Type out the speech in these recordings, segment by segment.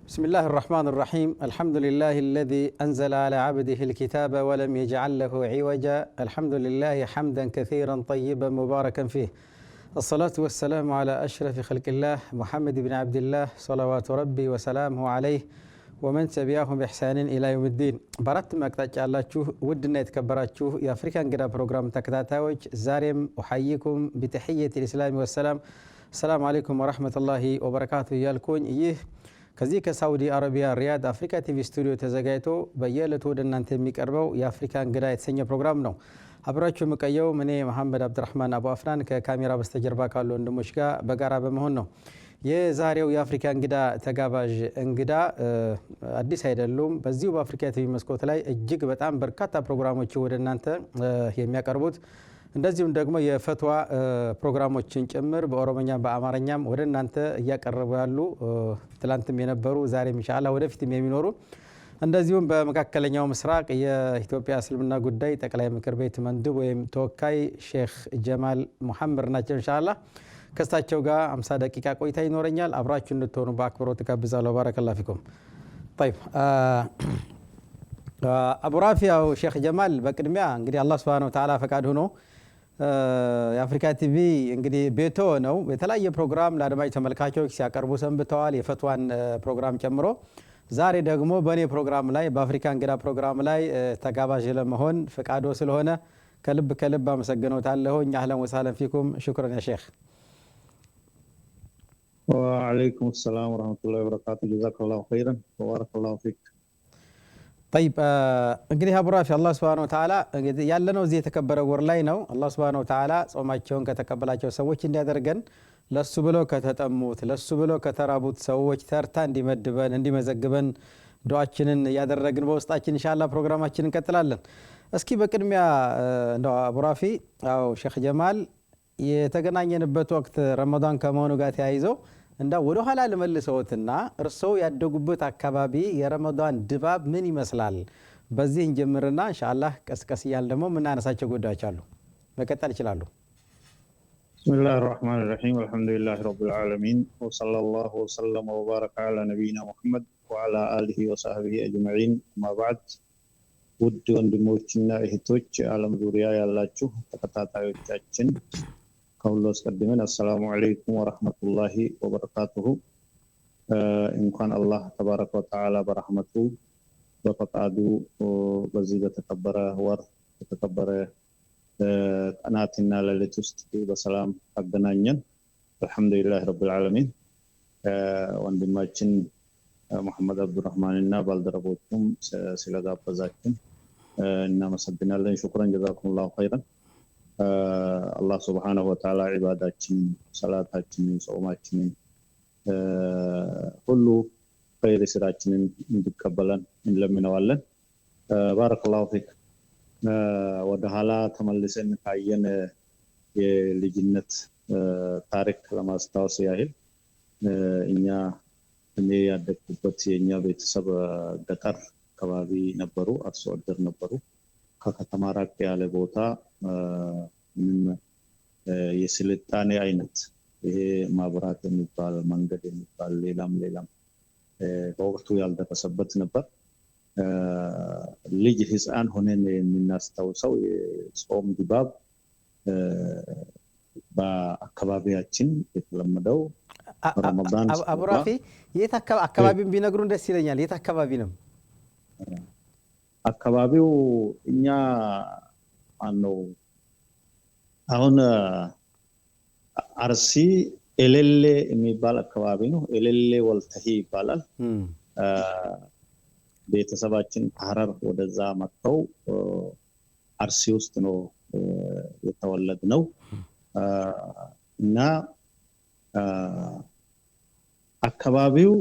بسم الله الرحمن الرحيم الحمد لله الذي أنزل على عبده الكتاب ولم يجعل له عوجا الحمد لله حمدا كثيرا طيبا مباركا فيه الصلاة والسلام على أشرف خلق الله محمد بن عبد الله صلوات ربي وسلامه عليه ومن تبعهم بإحسان إلى يوم الدين برات مقطع ያላችሁ ውድና የተከበራችሁ የአፍሪካ እንግዳ ፕሮግራም ተከታታዮች ዛሬም أحييكم بتحية الإسلام والسلام السلام عليكم ورحمة الله وبركاته ያልኩኝ ይህ ከዚህ ከሳውዲ አረቢያ ሪያድ አፍሪካ ቲቪ ስቱዲዮ ተዘጋጅቶ በየዕለቱ ወደ እናንተ የሚቀርበው የአፍሪካ እንግዳ የተሰኘ ፕሮግራም ነው። አብራችሁ የምቀየው እኔ መሐመድ አብዱራህማን አቡ አፍራን ከካሜራ በስተጀርባ ካሉ ወንድሞች ጋር በጋራ በመሆን ነው። የዛሬው የአፍሪካ እንግዳ ተጋባዥ እንግዳ አዲስ አይደሉም። በዚሁ በአፍሪካ ቲቪ መስኮት ላይ እጅግ በጣም በርካታ ፕሮግራሞች ወደ እናንተ የሚያቀርቡት እንደዚሁም ደግሞ የፈትዋ ፕሮግራሞችን ጭምር በኦሮሞኛ በአማርኛም ወደ እናንተ እያቀረቡ ያሉ ትላንትም የነበሩ ዛሬም ኢንሻአላህ ወደፊትም የሚኖሩ እንደዚሁም በመካከለኛው ምስራቅ የኢትዮጵያ እስልምና ጉዳይ ጠቅላይ ምክር ቤት መንድብ ወይም ተወካይ ሼክ ጀማል ሙሐመድ ናቸው። ኢንሻአላህ ከሳቸው ጋር 50 ደቂቃ ቆይታ ይኖረኛል። አብራችሁ እንድትሆኑ በአክብሮት ጋብዛለሁ። ባረከላሁ ፊኩም። طيب አቡ ራፊያው ሼክ ጀማል በቅድሚያ እንግዲህ አላህ Subhanahu Wa Ta'ala ፈቃድ ሆኖ የአፍሪካ ቲቪ እንግዲህ ቤቶ ነው የተለያየ ፕሮግራም ለአድማጭ ተመልካቾች ሲያቀርቡ ሰንብተዋል የፈትዋን ፕሮግራም ጨምሮ ዛሬ ደግሞ በኔ ፕሮግራም ላይ በአፍሪካ እንግዳ ፕሮግራም ላይ ተጋባዥ ለመሆን ፈቃዶ ስለሆነ ከልብ አመሰግኖታለሁ። አህለን ወሰህለን ፊኩም ሽክራን ያ ሼክ። وعليكم السلام ورحمة الله وبركاته جزاك الله خيرا وبارك الله فيك. طيب እንግዲህ አቡ ራፊ አላህ Subhanahu Wa Ta'ala ያለነው እዚህ የተከበረ ወር ላይ ነው። አላህ Subhanahu Wa Ta'ala ጾማቸውን ከተቀበላቸው ሰዎች እንዲያደርገን ለሱ ብለው ከተጠሙት ለሱ ብለው ከተራቡት ሰዎች ተርታ እንዲመድበን እንዲመዘግበን ዱዓችንን ያደረግን በውስጣችን ኢንሻአላህ ፕሮግራማችንን እንቀጥላለን። እስኪ በቅድሚያ እንደው አቡ ራፊ ሼክ ጀማል የተገናኘንበት ወቅት ረመዳን ከመሆኑ ጋር ተያይዞ እንደው ወደ ኋላ ልመልሰውትና እርሶ ያደጉበት አካባቢ የረመዳን ድባብ ምን ይመስላል? በዚህ እንጀምርና ኢንሻአላህ ቀስቀስ ይያል ደግሞ ምን አነሳቸው ጉዳዮች አሉ መቀጠል ይችላሉ። بسم الله الرحمن الرحيم والحمد لله رب العالمين وصلى الله وسلم وبارك على نبينا محمد وعلى آله وصحبه أجمعين ما بعد ውድ ወንድሞችና እህቶች ዓለም ዙሪያ ያላችሁ ተከታታዮቻችን ከሁሉ አስቀድመን አሰላሙ አለይኩም ወራህመቱላሂ ወበረካቱሁ። እንኳን አላህ ተባረከ ወተዓላ በረህመቱ በፈቃዱ በዚህ በተከበረ ወር በተከበረ ቀናትና ሌሊት ውስጥ በሰላም አገናኘን። አልহামዱሊላህ ረብል ዓለሚን። ወንድማችን መሐመድ አብዱራህማን እና ባልደረቦቹም ስለጋበዛችን እናመሰግናለን። ሹክራን ጀዛኩሙላሁ ኸይራን። አላህ Subhanahu Wa Ta'ala ዒባዳችን ሰላታችንን ጾማችንን ሁሉ ኸይር ስራችንን እንዲቀበለን እንለምነዋለን። ባረከላሁ ፊክ። ወደ ኋላ ተመልሰን ካየን የልጅነት ታሪክ ለማስታወስ ያህል እኔ ያደግኩበት የኛ ቤተሰብ ገጠር አካባቢ ነበሩ፣ አርሶ አደር ነበሩ። ከከተማ ራቅ ያለ ቦታ ምንም የስልጣኔ አይነት ይሄ ማብራት የሚባል መንገድ የሚባል ሌላም በወቅቱ ያልደረሰበት ነበር። ልጅ ህፃን ሆነን የምናስታውሰው የጾም ድባብ በአካባቢያችን የተለመደው ረመዳን አቡ ራፊ የት አካባቢውን ቢነግሩን ደስ ይለኛል። የት አካባቢ ነው አካባቢው? እኛ ማነው አሁን አርሲ ኤሌሌ የሚባል አካባቢ ነው። ኤሌሌ ወልተሂ ይባላል። ቤተሰባችን ሐረር ወደዛ መጥተው አርሲ ውስጥ ነው የተወለድነው እና አካባቢው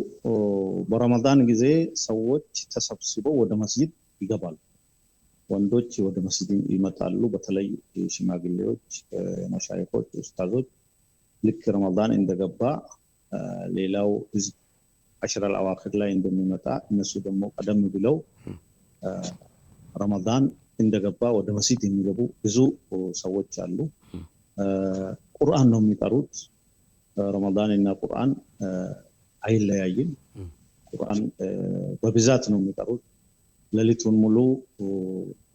በረመዳን ጊዜ ሰዎች ተሰብስበው ወደ መስጂድ ይገባሉ። ወንዶች ወደ መስጂድ ይመጣሉ። በተለይ ሽማግሌዎች፣ መሻይኾች፣ ኡስታዞች ልክ ረመዳን እንደገባ ሌላው ህዝብ አሽረል አዋኺር ላይ እንደሚመጣ እነሱ ደግሞ ቀደም ብለው ረመዳን እንደገባ ወደ መስጂድ የሚገቡ ብዙ ሰዎች አሉ። ቁርአን ነው የሚቀሩት። ረመዳን እና ቁርአን አይለያይም። ቁርአን በብዛት ነው የሚቀሩት። ሌሊቱን ሙሉ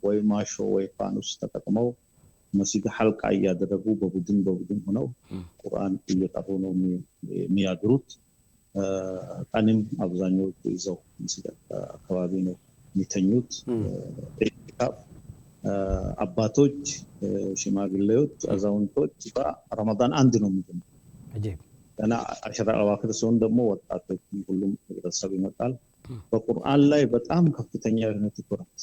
ወይ ማሾ ወይ ፋኑስ ተጠቅመው መስጊድ ሐልቃ እያደረጉ በቡድን ሆነው ቁርአን እየቀሩ ነው የሚያድሩት። ቀንም አብዛኞቹ ይዘው መስጊድ አካባቢ ነው የሚተኙት። አባቶች፣ ሽማግሌዎች፣ አዛውንቶች በረመዳን አንድ ነው የሚሆነው። እና አሽራ አዋክር ሲሆን ደግሞ ወጣቶች ሁሉም ህብረተሰብ ይመጣል። በቁርአን ላይ በጣም ከፍተኛ የሆነ ትኩረት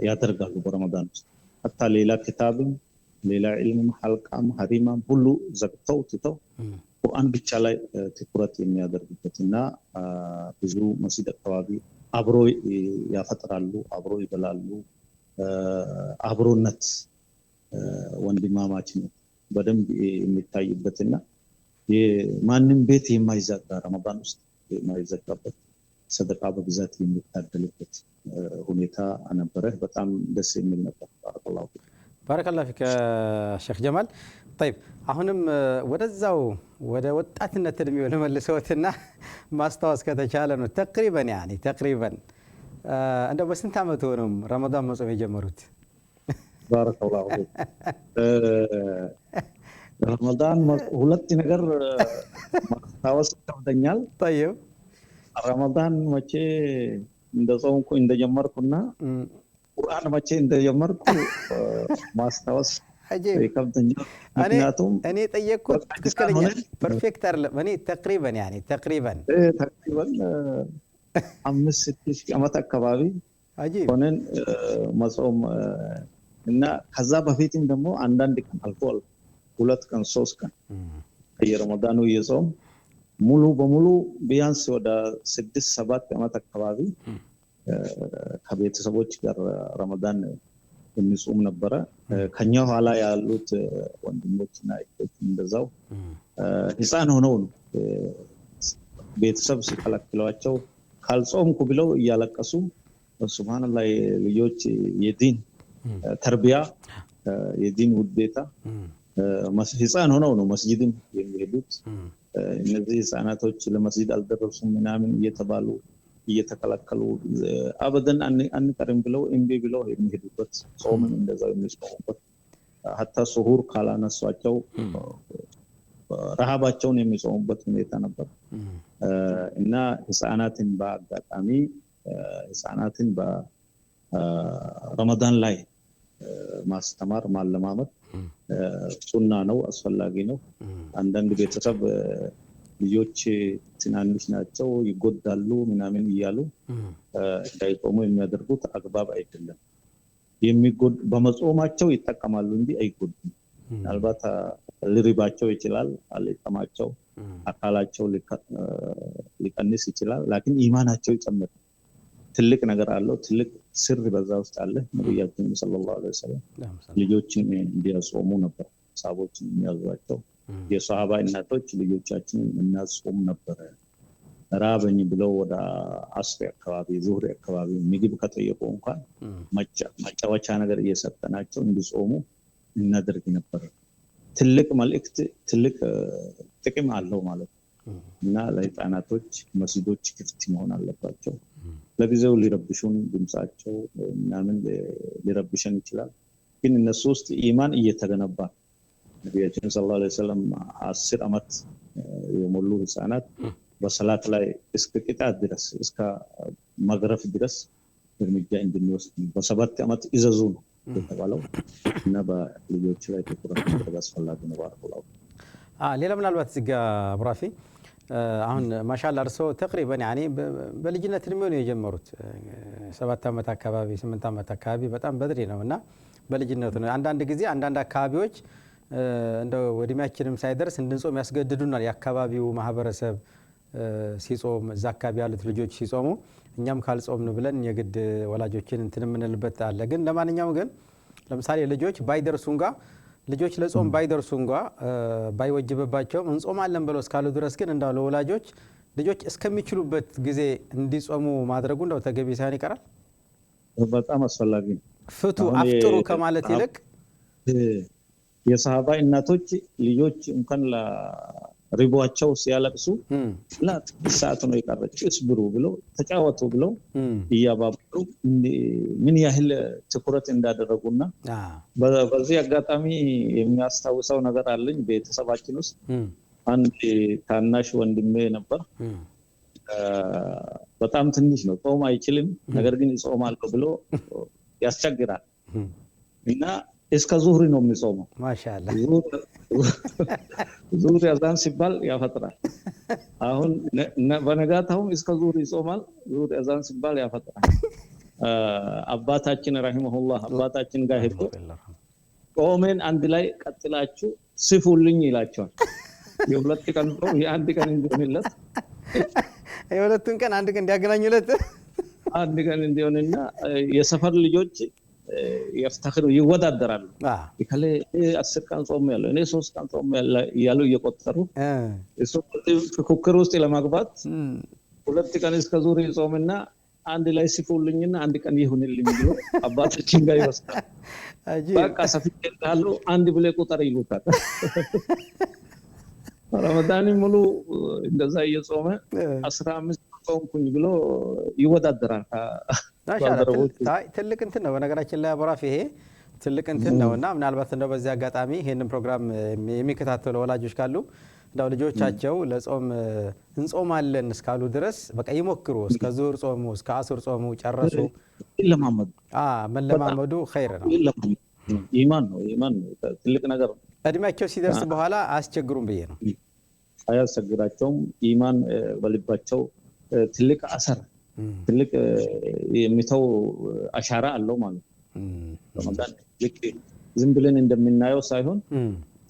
ያደርጋሉ በረመዳን ውስጥ። ሐታ ሌላ ኪታብም ሌላ ዒልም ሐልቃም ሐሪማም ሁሉ ዘግተው ትተው ቁርአን ብቻ ላይ ትኩረት የሚያደርጉበትና ብዙ መስጊድ አካባቢ አብሮ ያፈጥራሉ፣ አብሮ ይበላሉ። አብሮነት፣ ወንድማማችነት በደንብ የሚታይበትና የማንም ቤት የማይዘጋ ረመዳን ውስጥ የማይዘጋበት ሰደቃ በብዛት የሚታደልበት ሁኔታ ነበረ። በጣም ደስ የሚል ነበር። ባረከላሁ ፊክ ሼክ ጀማል። طيب አሁንም ወደዛው ወደ ወጣትነት እድሜው ለመልሰውትና ማስታወስ ከተቻለ ነው ተቅሪበን እንደው በስንት ዓመት ሆነው ረመዳን መጾም የጀመሩት? ባረከላሁ ፊክ። ረመዳን ሁለት ነገር ማስታወስ ይከብደኛል። طيب ረመዳን መቼ እንደጾምኩ እንደጀመርኩና ቁርአን መቼ እንደጀመርኩ ማስታወስ ይከብደኛል። ምክንያቱም እኔ ጠየቅኩት ትክክለኛ ፐርፌክት አይደለም። እኔ ተቅሪበን 5-6 ዓመት አካባቢ ሆነን መጾም እና ከዛ በፊትም ደግሞ አንዳንድ ቀን አልፎ 2 ቀን 3 ቀን የረመዳኑ እየጾም ሙሉ በሙሉ ቢያንስ ወደ 6-7 ዓመት አካባቢ ከቤተሰቦች ጋር ረመዳን የሚጾም ነበረ። ከኛ ኋላ ያሉት ወንድሞችና እህቶች እንደዛው ህፃን ሆነው ነው ቤተሰብ ሲከለክሏቸው ካልጾምኩ ብለው እያለቀሱ ሱብሃንአላህ ልጆች የዲን ተርቢያ የዲን ውዴታ ህፃን ሆነው ነው መስጂድም የሚሄዱት። እነዚህ ህፃናቶች ለመስጂድ አልደረሱም ምናምን እየተባሉ እየተከለከሉ አበደን አንቀርም ብለው እምቢ ብለው የሚሄዱበት ጾምን እንደዛው የሚጾሙበት ሐታ ሱሁር ካላነሷቸው ረሃባቸውን የሚጾሙበት ሁኔታ ነበር። እና ህፃናትን በአጋጣሚ ህፃናትን በረመዳን ላይ ማስተማር ማለማመድ ሱና ነው፣ አስፈላጊ ነው። አንዳንድ ቤተሰብ ልጆች ትናንሽ ናቸው ይጎዳሉ ምናምን እያሉ እንዳይጾሙ የሚያደርጉት አግባብ አይደለም። በመጾማቸው ይጠቀማሉ እንጂ አይጎዱም። ምናልባት ሊርባቸው ይችላል፣ ሊጠማቸው፣ አካላቸው ሊቀንስ ይችላል። ላኪን ኢማናቸው ይጨምራል። ትልቅ ነገር አለው፣ ትልቅ ስር በዛ ውስጥ አለ። ነብያችን ሰለላሁ ዐለይሂ ወሰለም ልጆችን እንዲያጾሙ ነበር ሰሃቦችን የሚያዟቸው። የሷሃባ እናቶች ልጆቻችንን እናጾም ነበር። ራበኝ ብለው ወደ አስር አካባቢ ዙህር አካባቢ ምግብ ከጠየቁ እንኳን ማጫወቻ ነገር እየሰጠናቸው እንዲጾሙ እናደርግ ነበር። ትልቅ መልእክት፣ ትልቅ ጥቅም አለው ማለት ነው። እና ለህፃናቶች መስጊዶች ክፍት መሆን አለባቸው። ለጊዜው ሊረብሹን ድምጻቸው ምናምን ሊረብሸን ይችላል፣ ግን እነሱ ውስጥ ኢማን እየተገነባ ነብያችን ሰለላሁ ዐለይሂ ወሰለም 10 ዓመት የሞሉ ህፃናት በሰላት ላይ እስከ ቅጣት ድረስ እስከ መግረፍ ድረስ እርምጃ እንድንወስድ በ7 ዓመት ይዘዙ ነው የተባለው። እና በልጆች ላይ ትኩረት ማድረግ አስፈላጊ ነው። ባረከላሁ። ሌላ ምናልባት እዚህ ጋር አብራፊ አሁን ማሻአላህ እርሶ ተቅሪበን በልጅነት እድሜው ነው የጀመሩት። 7 ዓመት አካባቢ 8 ዓመት አካባቢ በጣም በድሪ ነው እና በልጅነቱ ነው። አንዳንድ ጊዜ አንዳንድ አካባቢዎች እንደው ወድሚያችንም ሳይደርስ እንድንጾም ያስገድዱናል። የአካባቢው ማህበረሰብ ሲጾም እዛ አካባቢ ያሉት ልጆች ሲጾሙ እኛም ካልጾምን ብለን የግድ ወላጆችን እንትን የምንልበት አለ። ግን ለማንኛውም ግን ለምሳሌ ልጆች ባይደርሱን ጋር ልጆች ለጾም ባይደርሱን ጋር ባይወጅበባቸውም እንጾማለን ብለው እስካሉ ድረስ ግን እንዳው ለወላጆች ልጆች እስከሚችሉበት ጊዜ እንዲጾሙ ማድረጉ እንደው ተገቢ ሳይሆን ይቀራል። በጣም አስፈላጊ ነው። ፍቱ አፍጥሩ ከማለት ይልቅ የሰሃባ እናቶች ልጆች እንኳን ሪቧቸው ሲያለቅሱ ላ ሰዓት ነው የቀረችው እስብሩ ብለው ተጫወቱ ብለው እያባበሩ ምን ያህል ትኩረት እንዳደረጉና በዚህ አጋጣሚ የሚያስታውሰው ነገር አለኝ። ቤተሰባችን ውስጥ አንድ ታናሽ ወንድሜ ነበር። በጣም ትንሽ ነው፣ ጾም አይችልም፣ ነገር ግን ይጾማል ብሎ ያስቸግራል እና እስከ ዙህሪ ነው የሚጾመው። ማሻአላህ ዙህሪ አዛን ሲባል ያፈጥራል። አሁን በነጋታው እስከ ዙህሪ ይጾማል፣ ዙህሪ አዛን ሲባል ያፈጥራል። አባታችን ረሂመሁላህ አባታችን ጋር ሄዶ ጾሜን አንድ ላይ ቀጥላችሁ ስፉልኝ ይላቸዋል። የሁለት ቀን ጾም የአንድ ቀን እንዲሆንለት የሁለቱን ቀን አንድ ቀን እንዲያገናኙለት አንድ ቀን እንዲሆንና የሰፈር ልጆች ያፍታክሩ ይወዳደራሉ። ይከለ 10 ቀን ጾም ያለው እኔ 3 ቀን ጾም ያለው እየቆጠሩ እሱ ፍክክር ውስጥ ለማግባት ሁለት ቀን እስከ ዙሪ ጾምና አንድ ላይ ሲፉልኝና አንድ ቀን ይሁንልኝ ብሎ አባታችን ጋር ይወስዳል። በቃ ሰፊት ያለው አንድ ብለ ቁጥር ይሉታል። ረመዳን ሙሉ እንደዛ እየጾመ 15 ጾምኩኝ ብሎ ይወዳደራል። ትልቅ እንትን ነው በነገራችን ላይ አብራፍ ይሄ ትልቅ እንትን ነውና ምናልባት እንደው በዚህ አጋጣሚ ይሄንን ፕሮግራም የሚከታተሉ ወላጆች ካሉ እንደው ልጆቻቸው ለጾም እንጾማለን እስካሉ ድረስ በቃ ይሞክሩ። እስከ ዙህር ጾሙ፣ እስከ አስር ጾሙ ጨረሱ። ይለማመዱ። መለማመዱ ኸይር ነው። ኢማን ነው ትልቅ ነገር ነው። እድሜያቸው ሲደርስ በኋላ አያስቸግሩም ብዬ ነው። አያስቸግራቸውም። ኢማን በልባቸው ትልቅ አሰር ትልቅ የሚተው አሻራ አለው ማለት ነው። ረመዳን ዝም ብለን እንደምናየው ሳይሆን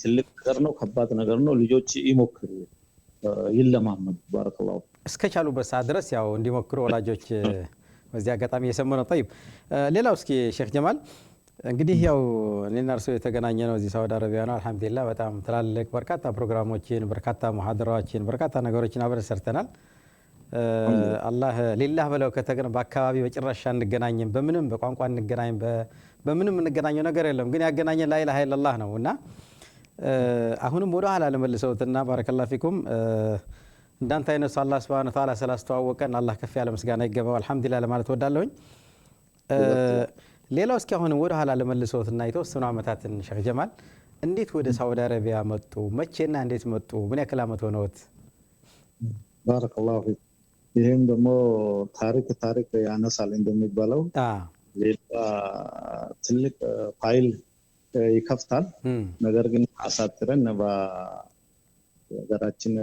ትልቅ ነገር ነው፣ ከባድ ነገር ነው። ልጆች ይሞክሩ፣ ይለማመዱ። ባረከላሁ እስከቻሉበት ሰዓት ድረስ ያው እንዲሞክሩ ወላጆች በዚህ አጋጣሚ እየሰሙ ነው። طيب ሌላው እስኪ ሼክ ጀማል እንግዲህ ያው እኔና እርሶ የተገናኘ ነው እዚህ ሳውዲ አረቢያ ነው። አልহামዱሊላህ በጣም ትላልቅ በርካታ ፕሮግራሞችን፣ በርካታ ሙሐደራዎችን፣ በርካታ ነገሮችን አብረን ሰርተናል። አላህ ሊላህ ብለው ከተገነ በአካባቢ በጭራሽ አንገናኝም፣ በምንም በቋንቋ እንገናኝ፣ በምንም እንገናኘው ነገር የለም። ግን ያገናኘን ላ ኢላሃ ኢላላህ ነውና አሁንም ወደ ኋላ ለመልሰውትና ባረከላሁ ፊኩም እንዳንተ አይነሱ አላህ Subhanahu Wa Ta'ala ስላስተዋወቀን አላህ ከፍ ያለ ምስጋና ይገባው አልহামዱሊላህ ለማለት ወዳለሁኝ። ሌላው እስኪ አሁን ወደ ኋላ ለመልሰውትና የተወሰኑ አመታትን ሼክ ጀማል እንዴት ወደ ሳውዲ አረቢያ መጡ? መቼና እንዴት መጡ? ምን ያክል አመት ሆነዎት? ባረከላሁ ፊክ። ይሄም ደግሞ ታሪክ ያነሳል እንደሚባለው ሌላ ትልቅ ፋይል ይከፍታል። ነገር ግን አሳጥረን በሀገራችን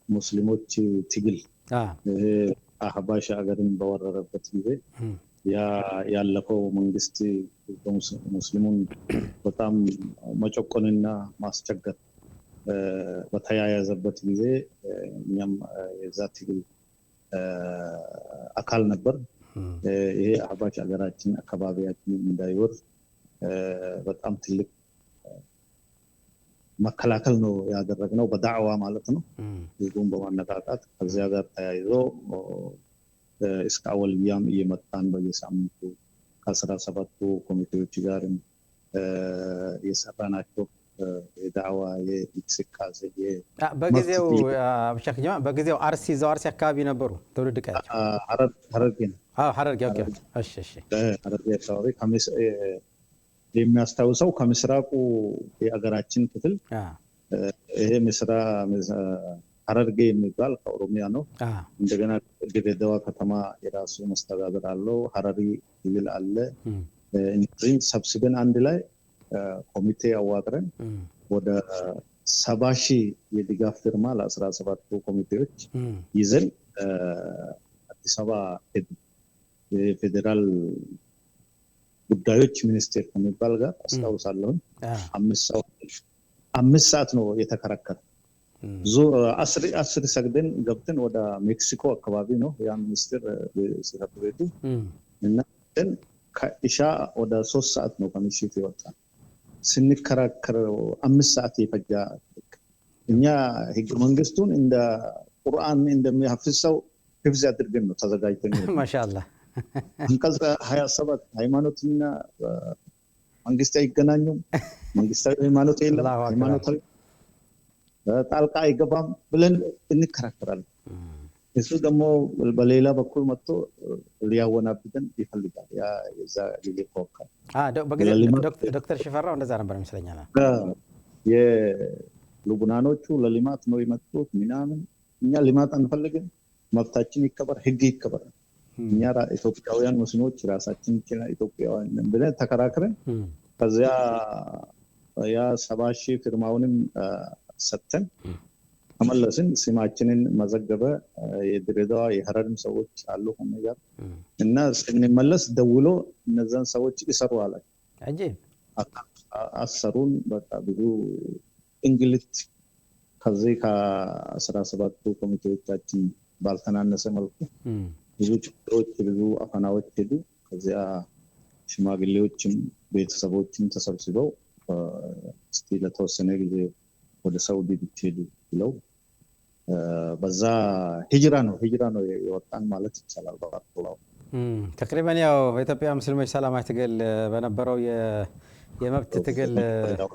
ሙስሊሞች ትግል ይሄ አህባሽ ሀገርን በወረረበት ጊዜ ያለፈው መንግስት ሙስሊሙን በጣም መጨቆንና ማስቸገር በተያያዘበት ጊዜ እኛም የዛ ትግል አካል ነበር። ይሄ አህባሽ ሀገራችን አካባቢያችን እንዳይወር በጣም ትልቅ መከላከል ነው ያደረግነው በዳዕዋ ማለት ነው። ህዝቡን በማነቃቃት ከዚያ ጋር ተያይዞ እስከ አወልያም እየመጣን በየሳምንቱ ከ17ቱ ኮሚቴዎች ጋር የሰራናቸው የዳዕዋ የእንቅስቃሴ በጊዜው ሼክ ጀማል በጊዜው አርሲ አካባቢ ነበሩ ትውልድ ቀያቸው? ሐረርጌ ነው። ሐረርጌ ኦኬ። እሺ ሐረርጌ አካባቢ የሚያስታውሰው ከምስራቁ የሀገራችን ክፍል ይሄ ሐረርጌ የሚባል ከኦሮሚያ ነው። እንደገና ድሬዳዋ ከተማ የራሱ መስተዳድር አለው። ሐረሪ ክልል አለ። እነዚህን ሰብስበን አንድ ላይ ኮሚቴ አዋቅረን ወደ 70,000 የድጋፍ ፊርማ ለ17ቱ ኮሚቴዎች ይዘን አዲስ አበባ የፌዴራል ጉዳዮች ሚኒስቴር ከሚባል ጋር አስታውሳለሁ 5 ሰዓት ነው የተከራከረ። 10 ሰግደን ገብተን ወደ ሜክሲኮ አካባቢ ነው ያ ሚኒስቴር ጽሕፈት ቤቱ እና ከኢሻ ወደ 3 ሰዓት ነው ከምሽት የወጣ ስንከራከር 5 ሰዓት የፈጃ እኛ ህገ መንግስቱን እንደ ቁርአን እንደሚያፍዝ ሰው ህፍዝ አድርገን ነው ተዘጋጅተን ማሻአላህ አንቀጽ 27 ሃይማኖትና መንግስት አይገናኙም፣ መንግስታዊ ሃይማኖት የለም፣ ሃይማኖታዊ ጣልቃ አይገባም ብለን እንከራከራለን። እሱ ደግሞ በሌላ በኩል መጥቶ ሊያወናብደን ይፈልጋል። ያ የዛ ሊሊ ኮካ ዶክተር ሽፈራው እንደዛ ነበር ይመስለኛል። የሉቡናኖቹ ለልማት ነው የመጡት ምናምን፣ እኛ ልማት አንፈልግም፣ መብታችን ይከበር፣ ህግ ይከበር፣ እኛ ኢትዮጵያውያን ሙስሊሞች ራሳችን ኢትዮጵያውያን ብለን ተከራክረን ከዚያ ያ 70 ሺህ ፊርማውንም ሰጥተን ተመለስን። ስማችንን መዘገበ። የድሬዳዋ የሐረርም ሰዎች አሉ ነገር እና ስንመለስ ደውሎ እነዛን ሰዎች ይሰሩ አላቸው። አጂብ አሰሩን። በቃ ብዙ እንግልት ከዚህ ከ17ቱ ኮሚቴዎቻችን ባልተናነሰ መልኩ ብዙ ችግሮች፣ ብዙ አፈናዎች ሄዱ። ከዚያ ሽማግሌዎችም ቤተሰቦችም ተሰብስበው እስቲ ለተወሰነ ጊዜ ወደ ሳውዲ ብትሄዱ ብለው በዛ ሂጅራ ነው የወጣን ማለት ይቻላል። በአጥላው ተቅሪበን ያው በኢትዮጵያ ሙስሊሞች ሰላማዊ ትግል በነበረው የመብት ትግል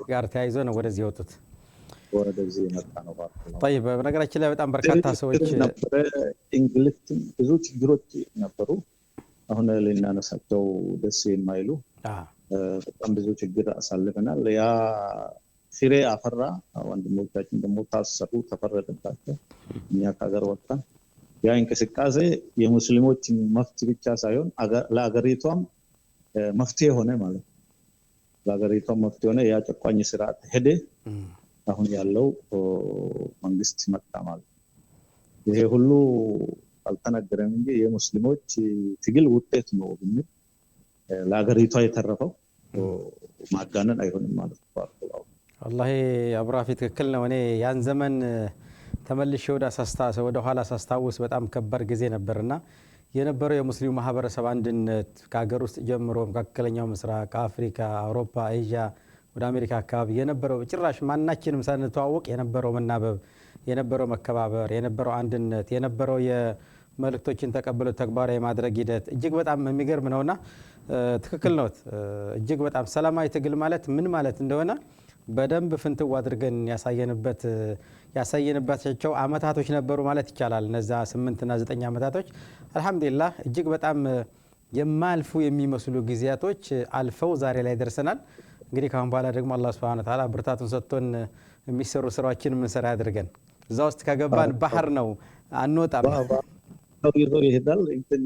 ጋር ተያይዞ ነው ወደዚህ የወጡት። ወደዚህ የመጣ ነው በአጥላው። طيب በነገራችን ላይ በጣም በርካታ ሰዎች ነበረ፣ እንግልት፣ ብዙ ችግሮች ነበሩ። አሁን ልናነሳቸው ደስ የማይሉ በጣም ብዙ ችግር አሳልፈናል። ያ ፍሬ አፈራ። ወንድሞቻችን ደግሞ ታሰሩ፣ ተፈረደባቸው። እኛ ከሀገር ወጣን። ያ እንቅስቃሴ የሙስሊሞች መፍትሄ ብቻ ሳይሆን ለአገሪቷም መፍትሄ ሆነ ማለት ነው። ለአገሪቷም መፍትሄ ሆነ። ያ ጨቋኝ ስርዓት ሄደ። አሁን ያለው መንግስት መጣ ማለት ነው። ይሄ ሁሉ አልተነገረም እንጂ የሙስሊሞች ትግል ውጤት ነው ብንል ለአገሪቷ የተረፈው ማጋነን አይሆንም ማለት ነው። والله አብራፊ ትክክል ነው። እኔ ያን ዘመን ተመልሼ ወደ ኋላ ሳስታውስ በጣም ከባድ ጊዜ ነበርና የነበረው የሙስሊሙ ማህበረሰብ አንድነት ከሀገር ውስጥ ጀምሮ መካከለኛው ምስራቅ፣ አፍሪካ፣ አውሮፓ፣ ኤዥያ ወደ አሜሪካ አካባቢ የነበረው ጭራሽ ማናችንም ሳንተዋወቅ የነበረው መናበብ፣ የነበረው መከባበር፣ የነበረው አንድነት፣ የነበረው የመልእክቶችን ተቀብሎ ተግባራዊ ማድረግ ሂደት እጅግ በጣም የሚገርም ነውና ትክክል ነው። እጅግ በጣም ሰላማዊ ትግል ማለት ምን ማለት እንደሆነ በደንብ ፍንትው አድርገን ያሳየንባቸው አመታቶች ነበሩ ማለት ይቻላል። እነዛ 8 እና 9 አመታቶች አልহামዱሊላህ እጅግ በጣም የማልፉ የሚመስሉ ጊዜያቶች አልፈው ዛሬ ላይ ደርሰናል። እንግዲህ ካሁን በኋላ ደግሞ አላህ Subhanahu Wa Ta'ala ብርታቱን ሰጥቶን የሚሰሩ ስራዎችን ምን ሰራ ያድርገን። እዛ ውስጥ ከገባን ባህር ነው አንወጣም። ይዞ ይሄዳል። እንትን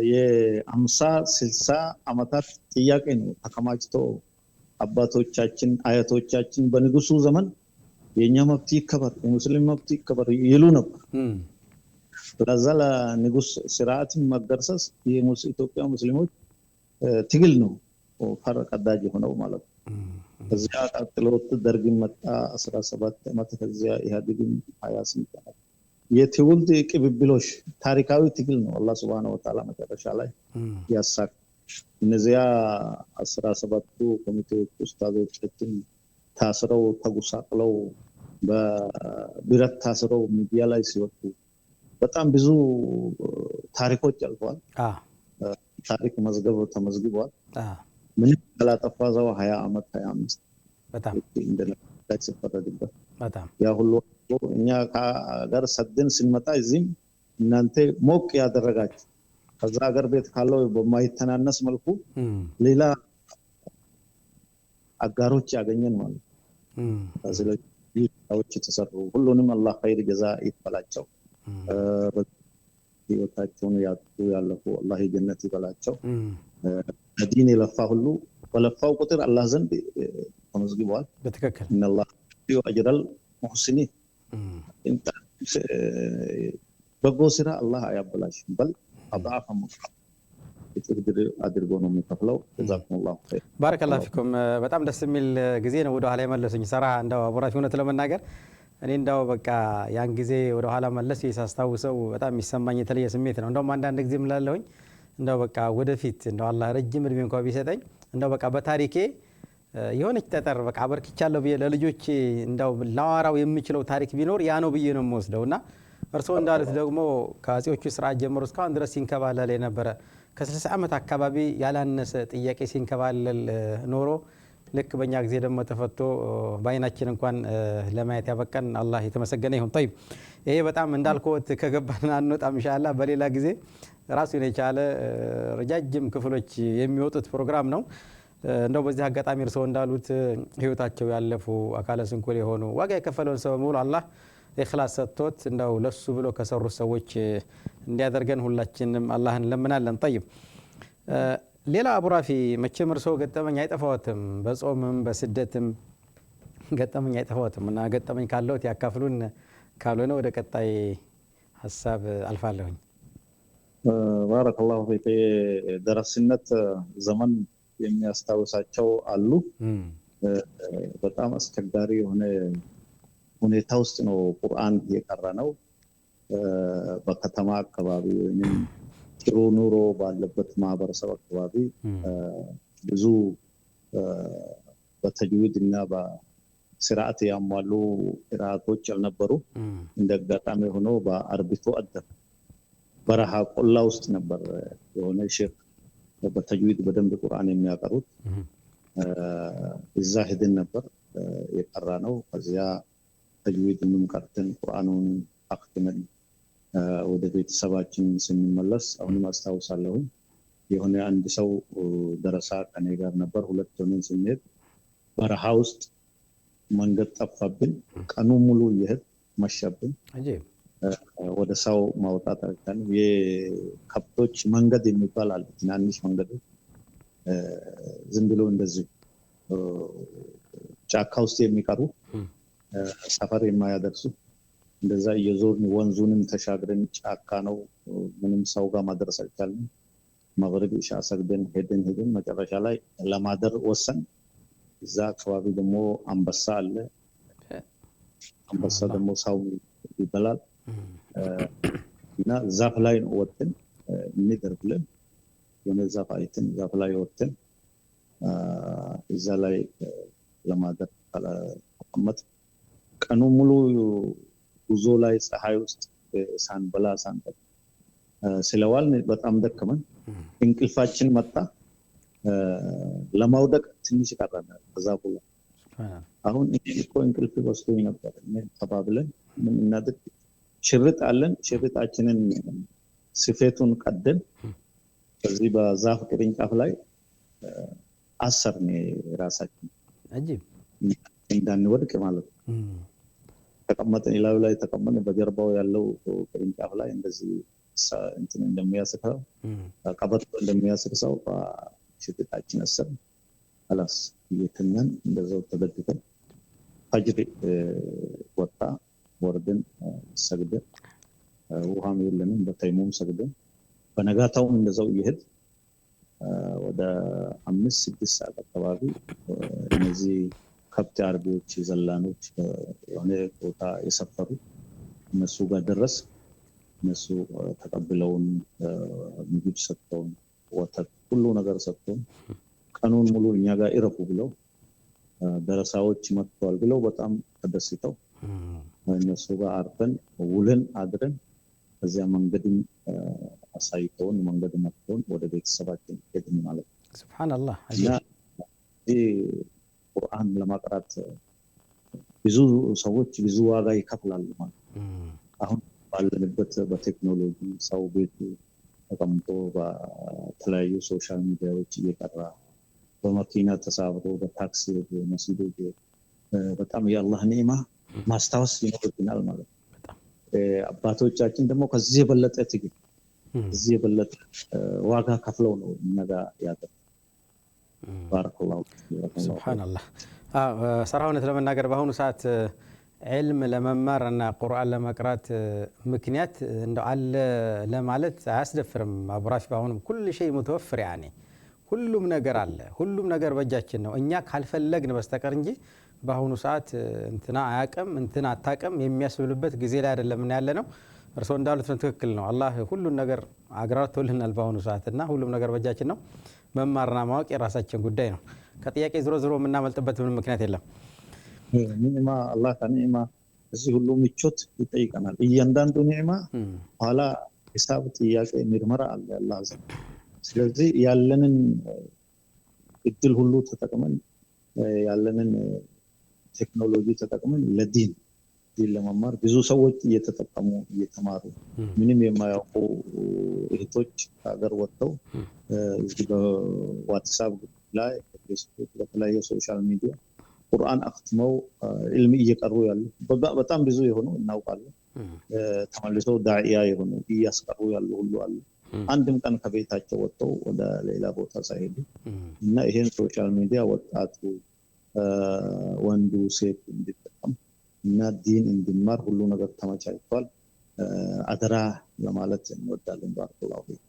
የ50 60 አመታት ጥያቄ ነው ተከማችቶ አባቶቻችን አያቶቻችን በንጉሱ ዘመን የኛ መብት ይከበር፣ የሙስሊም መብት ይከበር ይሉ ነበር። ስለዛ ለንጉስ ስርዓት መገርሰስ የኢትዮጵያ ሙስሊሞች ትግል ነው ፈረቀዳጅ ሆነው ማለት ነው። ከዚያ ቀጥሎ ደርግ መጣ 17 አመት፣ ከዚያ ኢህአዴግን 28 አመት። የትውልድ ቅብብሎሽ ታሪካዊ ትግል ነው። አላህ Subhanahu Wa Ta'ala መጨረሻ ላይ ያሳካ። እነዚያ 17ቱ ኮሚቴዎች ኡስታዞቻችን ታስረው ተጉሳቅለው በብረት ታስረው ሚዲያ ላይ ሲወጡ በጣም ብዙ ታሪኮች አልፈዋል። ታሪክ መዝገብ ተመዝግቧል። ምንም ያላጠፋ ሰው 20 አመት 25 በጣም እንደነበር ሲፈረድበት በጣም ያ ሁሉ እኛ ከሀገር ሰደን ስንመጣ እዚህም እናንተ ሞቅ ያደረጋችሁ ከዛ ሀገር ቤት ካለው በማይተናነስ መልኩ ሌላ አጋሮች ያገኘን ማለት ነው። ስለዚህ ሰዎች ተሰሩ። ሁሉንም አላህ ኸይር ጀዛ ይክፈላቸው። ህይወታቸውን ያለፉ አላህ የጀነት ይበላቸው። ለዲን የለፋ ሁሉ በለፋው ቁጥር አላህ ዘንድ ተመዝግቧል። በትክክል ኢነላህ አጅረል ሙህሲኒን በጎ ስራ አላህ አያበላሽም። በል አضعف مقام የትግል አድርጎ ነው የሚከፍለው። ጀዛኩሙላሁ ኸይር። ባረከላሁ ፊኩም። በጣም ደስ የሚል ጊዜ ነው። ወደ ኋላ መለሰኝ ሰራ እንዳው አብራፊ ሆነ ለመናገር እኔ እንዳው በቃ ያን ጊዜ ወደ ኋላ መለስ ሳስታውሰው በጣም የሚሰማኝ የተለየ ስሜት ነው። እንደውም አንዳንድ ጊዜ ምላለሁኝ እንዳው በቃ ወደፊት እንዳው አላህ ረጅም እድሜ እንኳን ቢሰጠኝ እንዳው በቃ በታሪኬ የሆነች ጠጠር በቃ አበርክቻለሁ ብዬ ለልጆቼ እንዳው ላዋራው የምችለው ታሪክ ቢኖር ያ ነው ብዬ ነው የምወስደውና እርሶ እንዳሉት ደግሞ ከአጼዎቹ ስርዓት ጀምሮ እስካሁን ድረስ ሲንከባለል የነበረ ከ60 ዓመት አካባቢ ያላነሰ ጥያቄ ሲንከባለል ኖሮ ልክ በእኛ ጊዜ ደግሞ ተፈቶ በአይናችን እንኳን ለማየት ያበቃን አላህ የተመሰገነ ይሁን። طيب ይሄ በጣም እንዳልኩት ከገባን አንወጣም ኢንሻአላህ። በሌላ ጊዜ ራሱን የቻለ ረጃጅም ክፍሎች የሚወጡት ፕሮግራም ነው። እንደው በዚህ አጋጣሚ እርሶ እንዳሉት ህይወታቸው ያለፉ አካለ ስንኩል የሆኑ ዋጋ የከፈለውን ሰው ሙሉ አላህ ኢኽላስ ሰጥቶት እንደው ለሱ ብሎ ከሰሩ ሰዎች እንዲያደርገን ሁላችንም አላህን ለምናለን። طيب ሌላ አቡ ራፊ መቼም እርሶ ገጠመኝ አይጠፋዎትም፣ በጾምም በስደትም ገጠመኝ አይጠፋዎትም እና ገጠመኝ ካለዎት ያካፍሉን፣ ካልሆነ ወደ ቀጣይ ሐሳብ አልፋለሁኝ። ባረከላሁ ፊክ። ደረስነት ዘመን የሚያስታውሳቸው አሉ። በጣም አስቸጋሪ የሆነ ሁኔታ ውስጥ ነው ቁርአን የቀራ ነው። በከተማ አካባቢ ወይም ጥሩ ኑሮ ባለበት ማህበረሰብ አካባቢ ብዙ በተጅዊድ እና በስርዓት ያሟሉ ቅራአቶች አልነበሩ። እንደ አጋጣሚ ሆኖ በአርብቶ አደር በረሃ ቆላ ውስጥ ነበር የሆነ ሼክ በተጅዊድ በደንብ ቁርአን የሚያቀሩት። እዛ ሄደን ነበር የቀራ ነው። ከዚያ ተጅዊድንም ቀርተን ቁርአኑን አክትመን ወደ ቤተሰባችን ስንመለስ አሁንም አስታውሳለሁ የሆነ አንድ ሰው ደረሳ ከኔ ጋር ነበር። ሁለት ሆነን ስንሄድ በረሃ ውስጥ መንገድ ጠፋብን። ቀኑ ሙሉ እየሄድ መሸብን። ወደ ሰው ማውጣት አልቻልን። የከብቶች መንገድ የሚባል አለ፣ ትናንሽ መንገዶች ዝም ብሎ እንደዚህ ጫካ ውስጥ የሚቀሩ ሰፈር የማያደርሱ እንደዛ እየዞርን ወንዙንም ተሻግረን ጫካ ነው፣ ምንም ሰው ጋር ማድረስ አልቻልንም። መግሪብ ኢሻ ሰግደን ሄደን መጨረሻ ላይ ለማደር ወሰን። እዛ አካባቢ ደግሞ አንበሳ አለ። አንበሳ ደግሞ ሰው ይበላል እና ዛፍ ላይ ነው ወጥተን እንደር ብለን የሆነ ዛፍ አይተን ዛፍ ላይ ወጥተን እዛ ላይ ለማደር ተቀመጥ። ቀኑ ሙሉ ጉዞ ላይ ፀሐይ ውስጥ ሳንበላ ሳንጠጣ ስለዋልን በጣም ደከመን። እንቅልፋችን መጣ። ለማውደቅ ትንሽ ቀረናል ከዛፉ ላይ። አሁን እኮ እንቅልፍ ወስዶኝ ነበር ተባብለን ምን እናድርግ? ሽርጥ አለን። ሽርጣችንን ስፌቱን ቀደን በዚህ በዛፍ ቅርንጫፍ ላይ አሰርን ራሳችን እንዳንወድቅ ማለት ነው። ተቀመጠን ኢላዩ ላይ ተቀመጠን። በጀርባው ያለው ቅርንጫፍ ላይ እንደዚህ እንትን እንደሚያስከው ቀበቶ እንደሚያስከው ሽርጣችን አሰርን። خلاص እየተኛን እንደዛው ተደግፈን ፈጅር ወጣ ወርደን ሰግደን ውሃም የለንም በተይሙም ሰግደን በነጋታው እንደዛው እየሄድ ወደ 5-6 ሰዓት አካባቢ እነዚህ ከብት አርቢዎች ዘላኖች የሆነ ቦታ የሰፈሩ እነሱ ጋር ደረስ። እነሱ ተቀብለውን ምግብ ሰጥተውን ወተት ሁሉ ነገር ሰጥተውን ቀኑን ሙሉ እኛ ጋር ይረፉ ብለው ደረሳዎች መጥተዋል ብለው በጣም ተደስተው እነሱ ጋር አርፈን ውለን አድረን ከዚያ መንገድን አሳይተውን መንገድ መጥተውን ወደ ቤተሰባችን ሄድን ማለት ነው። ሱብሃንአላህ። ቁርአን ለማቅራት ብዙ ሰዎች ብዙ ዋጋ ይከፍላሉ ማለት ነው። አሁን ባለንበት በቴክኖሎጂ ሰው ቤቱ ተቀምጦ በተለያዩ ሶሻል ሚዲያዎች እየቀራ በመኪና ተሳብሮ በታክሲ መስጊድ በጣም የአላህ ኒዕማ ማስታወስ ይኖርብናል ማለት ነው። አባቶቻችን ደግሞ ከዚህ የበለጠ ትግል ከዚህ የበለጠ ዋጋ ከፍለው ነው እነጋ ያደረጉት። ባረከላሁ ሱብሃንአላህ። ሰራውነት ለመናገር በአሁኑ ሰዓት علم ለመማር እና ቁርአን ለመቅራት ምክንያት እንደው አለ ለማለት አያስደፍርም። አቡ ራፊ በአሁኑም ኩል شيء متوفر يعني ሁሉም ነገር አለ። ሁሉም ነገር በእጃችን ነው እኛ ካልፈለግን በስተቀር እንጂ በአሁኑ ሰዓት እንትና አያቀም እንትና አታቀም የሚያስብልበት ጊዜ ላይ አይደለም ያለ ነው። እርሶ እንዳሉት ትክክል ነው። አላህ ሁሉን ነገር አግራርቶልናል በአሁኑ ሰዓት እና ሁሉም ነገር በእጃችን ነው። መማርና ማወቅ የራሳችን ጉዳይ ነው። ከጥያቄ ዝሮ የምናመልጥበት ምንም ምክንያት የለም። ኒዕማ አላህ ከኒዕማ እዚህ ሁሉ ምቾት ይጠይቀናል። እያንዳንዱ ኒዕማ ኋላ ሂሳብ ጥያቄ ምርመራ አለ አላህ ዘንድ። ስለዚህ ያለንን እድል ሁሉ ተጠቅመን ያለንን ቴክኖሎጂ ተጠቅመን ለዲን ለመማር ብዙ ሰዎች እየተጠቀሙ እየተማሩ ምንም የማያውቁ እህቶች ሀገር ወጥተው በዋትስአፕ ላይ በፌስቡክ በተለያየ ሶሻል ሚዲያ ቁርአን አክትመው ኢልም እየቀሩ ያሉ በጣም ብዙ የሆኑ እናውቃለን። ተመልሰው ዳዒያ የሆኑ እያስቀሩ ያሉ ሁሉ አሉ። አንድም ቀን ከቤታቸው ወጥተው ወደ ሌላ ቦታ ሳይሄዱ እና ይሄን ሶሻል ሚዲያ ወጣቱ ወንዱ ሴት እንዲጠቀም እና ዲን እንዲማር ሁሉ ነገር ተመቻችቷል። አደራ ለማለት እንወዳለን። ባረከላሁ ፊክ።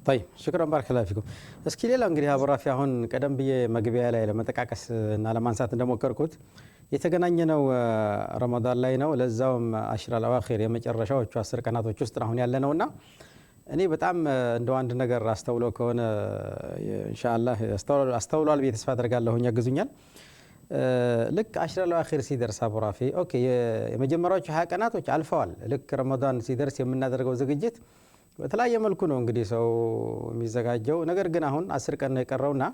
طيب شكرا بارك الله فيكم። እስኪ ሌላ እንግዲህ አብራፊ አሁን ቀደም ብዬ መግቢያ ላይ ለመጠቃቀስ እና ለማንሳት እንደሞከርኩት የተገናኘነው ረመዳን ላይ ነው። ለዛውም አሽራ አልአዋኺር የመጨረሻዎቹ 10 ቀናቶች ውስጥ አሁን ያለነውና እኔ በጣም እንደው አንድ ነገር አስተውለው ከሆነ ኢንሻአላህ አስተውሏል ብዬ ተስፋ አደርጋለሁ። ያግዙኛል። ልክ አሽራ አልአዋኺር ሲደርስ አብራፊ ኦኬ የመጀመሪያዎቹ 20 ቀናቶች አልፈዋል። ልክ ረመዳን ሲደርስ የምናደርገው ዝግጅት በተለያየ መልኩ ነው እንግዲህ ሰው የሚዘጋጀው። ነገር ግን አሁን 10 ቀን ነው የቀረውና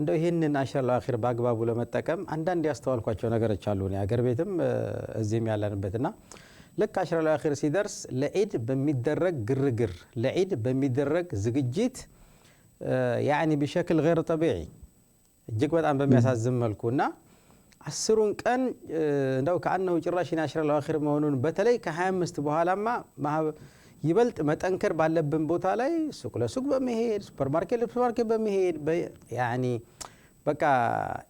እንደው ይሄንን አሽራ አልአዋኺር በአግባቡ ለመጠቀም አንዳንድ ያስተዋልኳቸው ነገሮች አሉ። አገር ቤትም እዚህም ያለንበትና ልክ አሽራ አልአዋኺር ሲደርስ ለዒድ በሚደረግ ግርግር ለዒድ በሚደረግ ዝግጅት ያኒ بشكل غير طبيعي እጅግ በጣም በሚያሳዝን መልኩና 10ን ቀን እንደው ከአንነው ጭራሽና አሽራ አልአዋኺር መሆኑን በተለይ ከ25 በኋላማ ይበልጥ መጠንከር ባለብን ቦታ ላይ ሱቅ ለሱቅ በመሄድ ሱፐርማርኬት በመሄድ ያኒ በቃ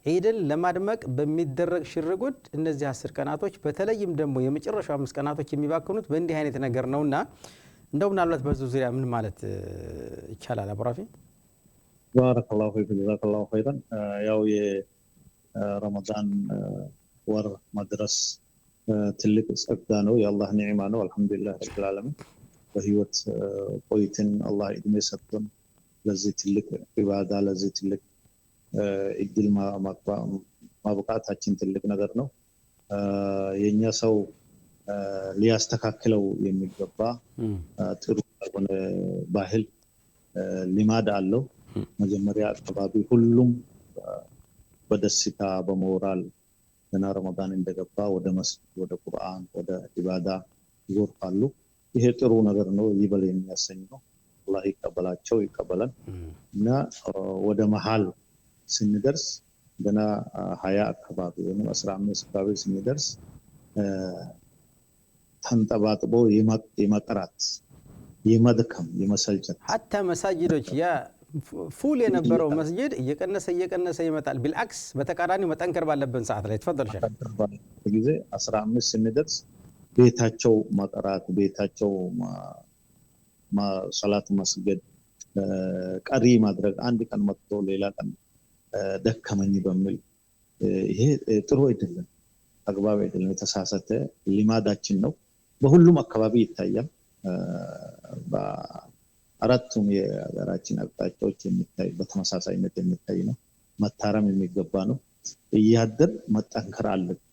ዒድን ለማድመቅ በሚደረግ ሽርጉድ እነዚህ 10 ቀናቶች በተለይም ደግሞ የመጨረሻው 5 ቀናቶች የሚባክኑት በእንዲህ አይነት ነገር ነውና እንደው ምናልባት በዙ ዙሪያ ምን ማለት ይቻላል አብራፊ? ባረከላሁ ፊክ ጀዛከላሁ ኸይራን። ያው የረመዳን ወር መድረስ ትልቅ ጸጋ ነው፣ የአላህ ኒዕማ ነው። አልሐምዱሊላህ ረብል ዓለሚን በህይወት ቆይተን አላህ እድሜ ሰጥቶን ለዚህ ትልቅ ኢባዳ ለዚህ ትልቅ እድል ማብቃታችን ትልቅ ነገር ነው። የኛ ሰው ሊያስተካክለው የሚገባ ጥሩ የሆነ ባህል ሊማድ አለው። መጀመሪያ አካባቢ ሁሉም በደስታ በሞራል ገና ረመዳን እንደገባ ወደ መስጊድ ወደ ቁርአን ወደ ኢባዳ ይወርፋሉ። ይሄ ጥሩ ነገር ነው፣ ይበል የሚያሰኝ ነው። አላህ ይቀበላቸው ይቀበላል። እና ወደ መሃል ስንደርስ ገና 20 አካባቢ ወይም 15 አካባቢ ስንደርስ ተንጠባጥቦ የመቅራት የመድከም የመሰልቸት ሐታ መሳጅዶች ያ ፉል የነበረው መስጂድ እየቀነሰ ይመጣል። ቢልአክስ በተቃራኒው መጠንከር ባለብን ሰዓት ላይ ተፈضل ሸህ ጊዜ 15 ስንደርስ ቤታቸው መቅራት ቤታቸው ሰላት መስገድ ቀሪ ማድረግ አንድ ቀን መጥቶ ሌላ ቀን ደከመኝ በሚል ይሄ ጥሩ አይደለም፣ አግባብ አይደለም፣ የተሳሳተ ልማዳችን ነው። በሁሉም አካባቢ ይታያል። በአራቱም የሀገራችን አቅጣጫዎች የሚታይ በተመሳሳይነት የሚታይ ነው። መታረም የሚገባ ነው። እያደር መጠንከር አለብን።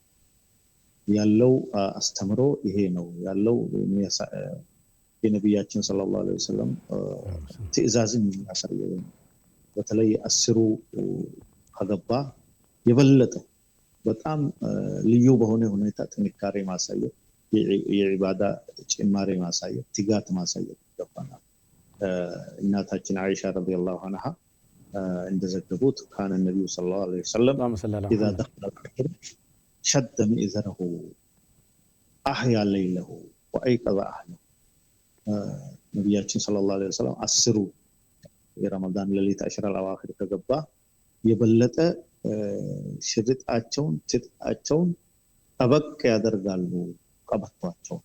ያለው አስተምሮ ይሄ ነው ያለው። የነቢያችን ሰለላሁ ዐለይሂ ወሰለም ትዕዛዝን የሚያሳየው በተለይ 10ሩ ከገባ የበለጠ በጣም ልዩ በሆነ ሁኔታ ጥንካሬ ማሳየት የዒባዳ ጭማሪ ማሳየት ትጋት ማሳየት ይገባናል። እናታችን አይሻ ረዲየላሁ ዐንሃ እንደዘገቡት ካነ ነብዩ ሰለላሁ ዐለይሂ ወሰለም اذا دخل العشر شد مئزره احيا ليله وايقظ اهله። ነብያችን ሰለላሁ ዐለይሂ ወሰለም 10ሩ የረመዳን ሌሊት አሽራ አልአዋኺር ከገባ የበለጠ ሽርጣቸውን ትጥቃቸውን ጠበቅ ያደርጋሉ። ቀበቷቸው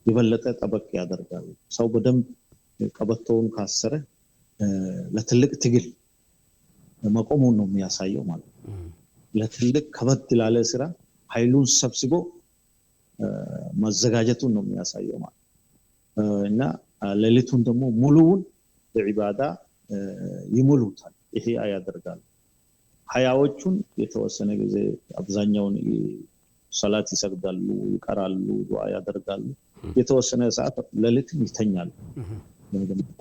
የበለጠ ጠበቅ ያደርጋሉ። ሰው በደንብ ቀበቶውን ካሰረ ለትልቅ ትግል መቆሙን ነው የሚያሳየው ማለት ነው። ለትልቅ ከበድ ላለ ስራ ኃይሉን ሰብስቦ መዘጋጀቱን ነው የሚያሳየው ማለት እና ሌሊቱን ደግሞ ሙሉውን በዒባዳ ይሙሉታል። ይሄ ያደርጋሉ። ሀያዎቹን የተወሰነ ጊዜ አብዛኛውን ሰላት ይሰግዳሉ፣ ይቀራሉ፣ ዱዓ ያደርጋሉ። የተወሰነ ሰዓት ሌሊት ይተኛሉ።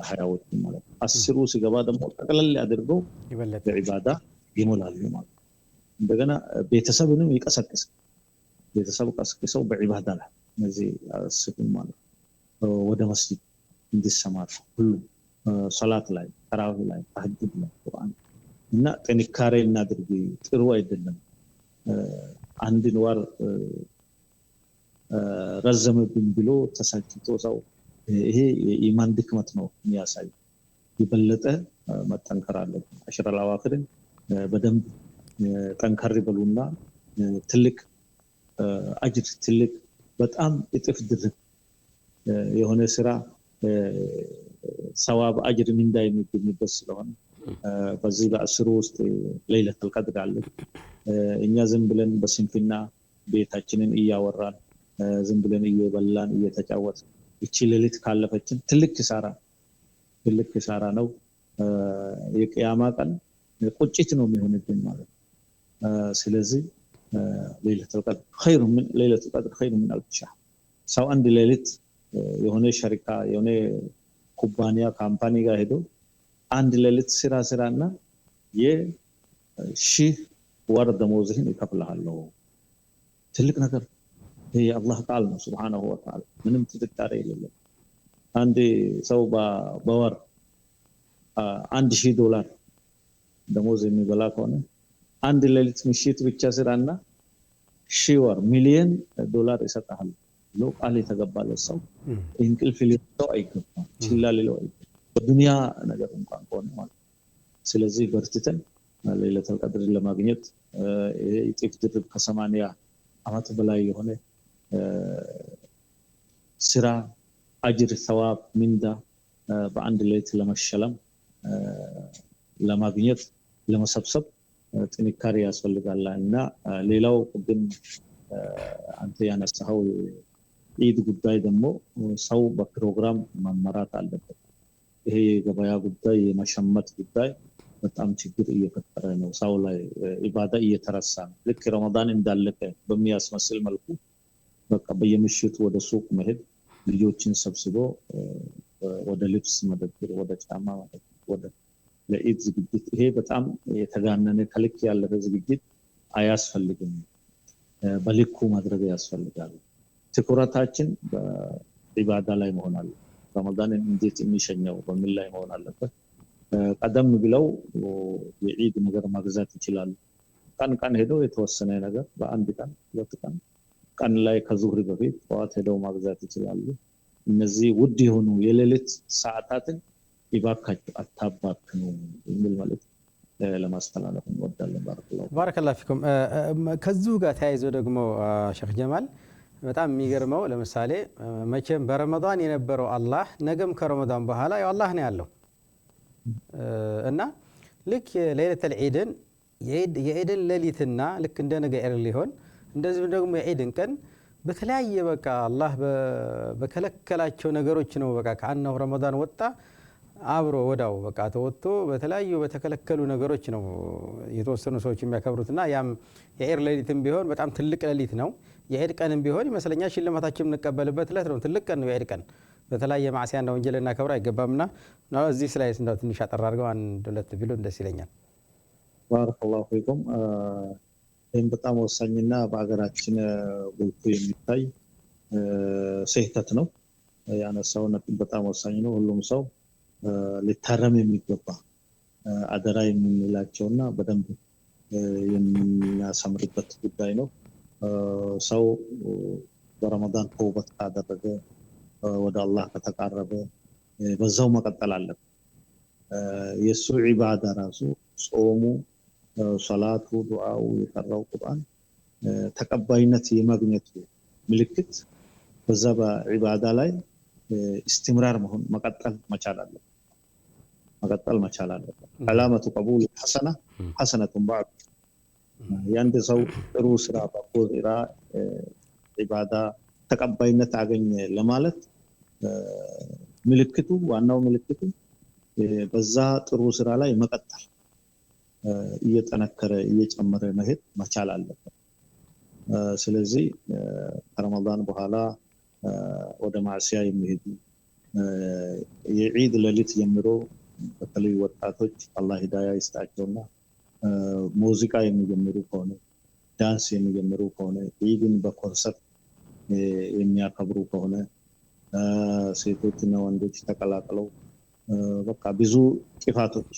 ሀያዎቹ ማለት 10ሩ ሲገባ ደግሞ ጠቅለል አድርገው በዒባዳ ይሞላሉ ማለት እንደገና ቤተሰብንም ይቀሰቅስ ቤተሰብ ቀስቅሰው በዒባዳ ላይ እነዚህ አስቡን ማለት ወደ መስጊድ እንዲሰማሩ ሁሉ ሶላት ላይ ተራዊህ ላይ ተሐጁድ ላይ ቁርአን እና ጥንካሬ እናድርግ ጥሩ አይደለም አንድን ወር ረዘመብኝ ብሎ ተሳክቶ ሰው ይሄ የኢማን ድክመት ነው የሚያሳይ ይበለጠ መጠንከር አለበት አሽራ አልአዋኺርን በደንብ ጠንከር ይበሉና ትልቅ አጅር ትልቅ በጣም እጥፍ ድርብ የሆነ ስራ ሰዋብ አጅር ምንዳ የሚገኝበት ስለሆነ በዚህ በአስሩ ውስጥ ለይለቱል ቀድር አለ እኛ ዝም ብለን በስንፍና ቤታችንን እያወራን ዝም ብለን እየበላን እየተጫወት እቺ ሌሊት ካለፈችን ትልቅ ኪሳራ ነው የቂያማ ቀን ቁጭት ነው የሚሆንብን ማለት ስለዚህ ለይለቱል ቀድር ኸይሩ ምን አልፍ ሸህር ሰው አንድ ሌሊት የሆነ ሸሪካ የሆነ ኩባንያ ካምፓኒ ጋር ሄዶ አንድ ሌሊት ስራና የሺህ ወር ደሞዝህን ይከፍልሃለሁ ትልቅ ነገር ይሄ አላህ ቃል ነው ሱብሃነሁ ወተዓላ ምንም ጥርጣሬ የለም አንድ ሰው በወር $1000 ደሞዝ የሚበላ ከሆነ አንድ ሌሊት ምሽት ብቻ ስራና ሺህ ወር ሚሊዮን ዶላር ይሰጣል ለው ቃል የተገባለት ሰው እንቅልፍ ሊለው አይገባም ችላ ሊለው አይገባም በዱንያ ነገር እንኳን ሆነ ማለት ስለዚህ በርትተን ለይለቱል ቀድር ለማግኘት ይሄ ጥፍ ድርብ ከ80 አመት በላይ የሆነ ስራ አጅር ሰዋብ ምንዳ በአንድ ሌሊት ለመሸለም ለማግኘት ለመሰብሰብ ጥንካሬ ያስፈልጋልና ሌላው ግን አንተ ያነሳው ኢድ ጉዳይ ደግሞ ሰው በፕሮግራም መመራት አለበት ይሄ የገበያ ጉዳይ የመሸመት ጉዳይ በጣም ችግር እየፈጠረ ነው ሰው ላይ ኢባዳ እየተረሳ ነው ልክ ረመዳን እንዳለቀ በሚያስመስል መልኩ በቃ በየምሽቱ ወደ ሱቅ መሄድ ልጆችን ሰብስቦ ወደ ልብስ መደብር ወደ ጫማ መደብር ወደ ለኢድ ዝግጅት ይሄ በጣም የተጋነነ ከልክ ያለፈ ዝግጅት አያስፈልግም በልኩ ማድረግ ያስፈልጋል ትኩረታችን በኢባዳ ላይ መሆን አለበት ረመዳንን እንዴት የሚሸኘው በምን ላይ መሆን አለበት ቀደም ብለው የኢድ ነገር ማግዛት ይችላሉ ቀን ሄደው የተወሰነ ነገር በአንድ ቀን ሁለት ቀን ላይ ከዙህር በፊት ጠዋት ሄደው ማግዛት ይችላሉ እነዚህ ውድ የሆኑ የሌሊት ሰዓታትን ይባካችሁ አታባክኑ የሚል ማለት ለማስተላለፍ እንወዳለን ባረከላሁ ፊኩም ከዚሁ ጋር ተያይዞ ደግሞ ሼክ ጀማል በጣም የሚገርመው ለምሳሌ መቼም በረመዳን የነበረው አላህ ነገም ከረመዳን በኋላ ያው አላህ ነው ያለው እና ልክ ለይለቱል ዒድን የዒድን ሌሊትና ልክ እንደ ነገ ዒድ ሊሆን እንደዚህ ደግሞ የዒድን ቀን በተለያየ በቃ አላህ በከለከላቸው ነገሮች ነው በቃ ከአንሁ ረመዳን ወጣ አብሮ ወዳው በቃ ተወጥቶ በተለያዩ በተከለከሉ ነገሮች ነው የተወሰኑ ሰዎች የሚያከብሩትና ያም የዒድ ሌሊትም ቢሆን በጣም ትልቅ ሌሊት ነው የዒድ ቀንም ቢሆን ይመስለኛል ሽልማታችን እንቀበልበት ለት ነው ትልቅ ቀን ነው የዒድ ቀን በተለያየ ማዕሲያና ወንጀልና ከብራ አይገባምና ነው እዚህ ስላይስ እንደው ትንሽ አጠራርገው አንድ ሁለት ቢሉ ደስ ይለኛል ባረከላሁ ፊኩም ይህም በጣም ወሳኝና በአገራችን ጎልቶ የሚታይ ስህተት ነው ያነሳው ነጥብ በጣም ወሳኝ ነው ሁሉም ሰው ሊታረም የሚገባ አደራ የምንላቸውና በደንብ የምናሰምርበት ጉዳይ ነው ሰው በረመዳን ተውበት ካደረገ ወደ አላህ ከተቃረበ በዛው መቀጠል አለበት የሱ ዒባዳ ራሱ ጾሙ ሶላቱ ዱዓው የቀራው ቁርአን ተቀባይነት የማግኘቱ ምልክት በዛ በዒባዳ ላይ استمرار መሆን መቀጠል መቻል አለበት علامه قبول حسنه بعد ያንድ ሰው ጥሩ ስራ በቆራ ዒባዳ ተቀባይነት አገኘ ለማለት ምልክቱ ዋናው ምልክቱ በዛ ጥሩ ስራ ላይ መቀጠል እየተነከረ እየጨመረ መሄድ መቻል አለበት ስለዚህ ረመዳን በኋላ ወደ ማዕሲያ የሚሄዱ የዒድ ሌሊት ጀምሮ በተለይ ወጣቶች አላህ ሂዳያ ይስጣቸውና ሙዚቃ የሚጀምሩ ከሆነ ዳንስ የሚጀምሩ ከሆነ ኢድን በኮንሰርት የሚያከብሩ ከሆነ ሴቶችና ወንዶች ተቀላቅለው በቃ ብዙ ጥፋቶች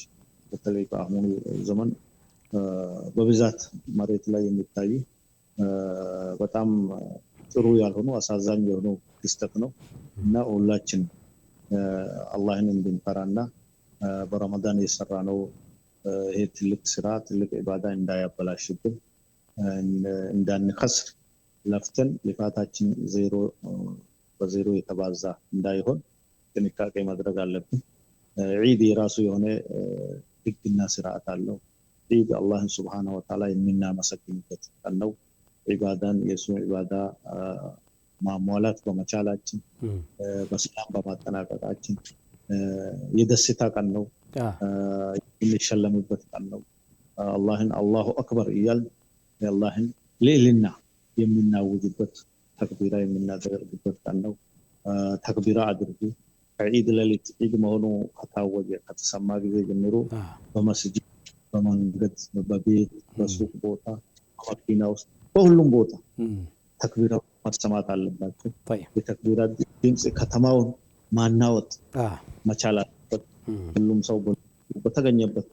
በተለይ በአሁኑ ዘመን በብዛት መሬት ላይ የሚታይ በጣም ጥሩ ያልሆኑ አሳዛኝ የሆኑ ክስተት ነው እና ሁላችን አላህን እንድንፈራና በረመዳን የሰራነው ይሄ ትልቅ ስራ ትልቅ ኢባዳ እንዳያበላሽብን እንዳንከስር ለፍተን ልፋታችን በዜሮ የተባዛ እንዳይሆን ጥንቃቄ ማድረግ አለብን። ዒድ የራሱ የሆነ ህግና ስርዓት አለው። ዒድ አላህን ሱብሃነሁ ወተዓላ የምናመሰግንበት ቀን ነው። ኢባዳን የሱ ኢባዳ ማሟላት በመቻላችን በሰላም በማጠናቀቃችን የደስታ ቀን ነው። የምንሸለምበት ቀን ነው። አላህን አላሁ አክበር እያል የአላህን ልዕልና የምናውጅበት ተክቢራ የምናደርግበት ቀን ነው። ተክቢራ አድርጉ። ዒድ ሌሊት ዒድ መሆኑ ከታወጀ ከተሰማ ጊዜ ጀምሮ በመስጂድ፣ በመንገድ፣ በቤት፣ በሱቅ ቦታ፣ በመኪና ውስጥ በሁሉም ቦታ ተክቢራ ማሰማት አለባቸው። የተክቢራ ድምጽ ከተማውን ማናወጥ መቻል አለበት። ሁሉም ሰው በተገኘበት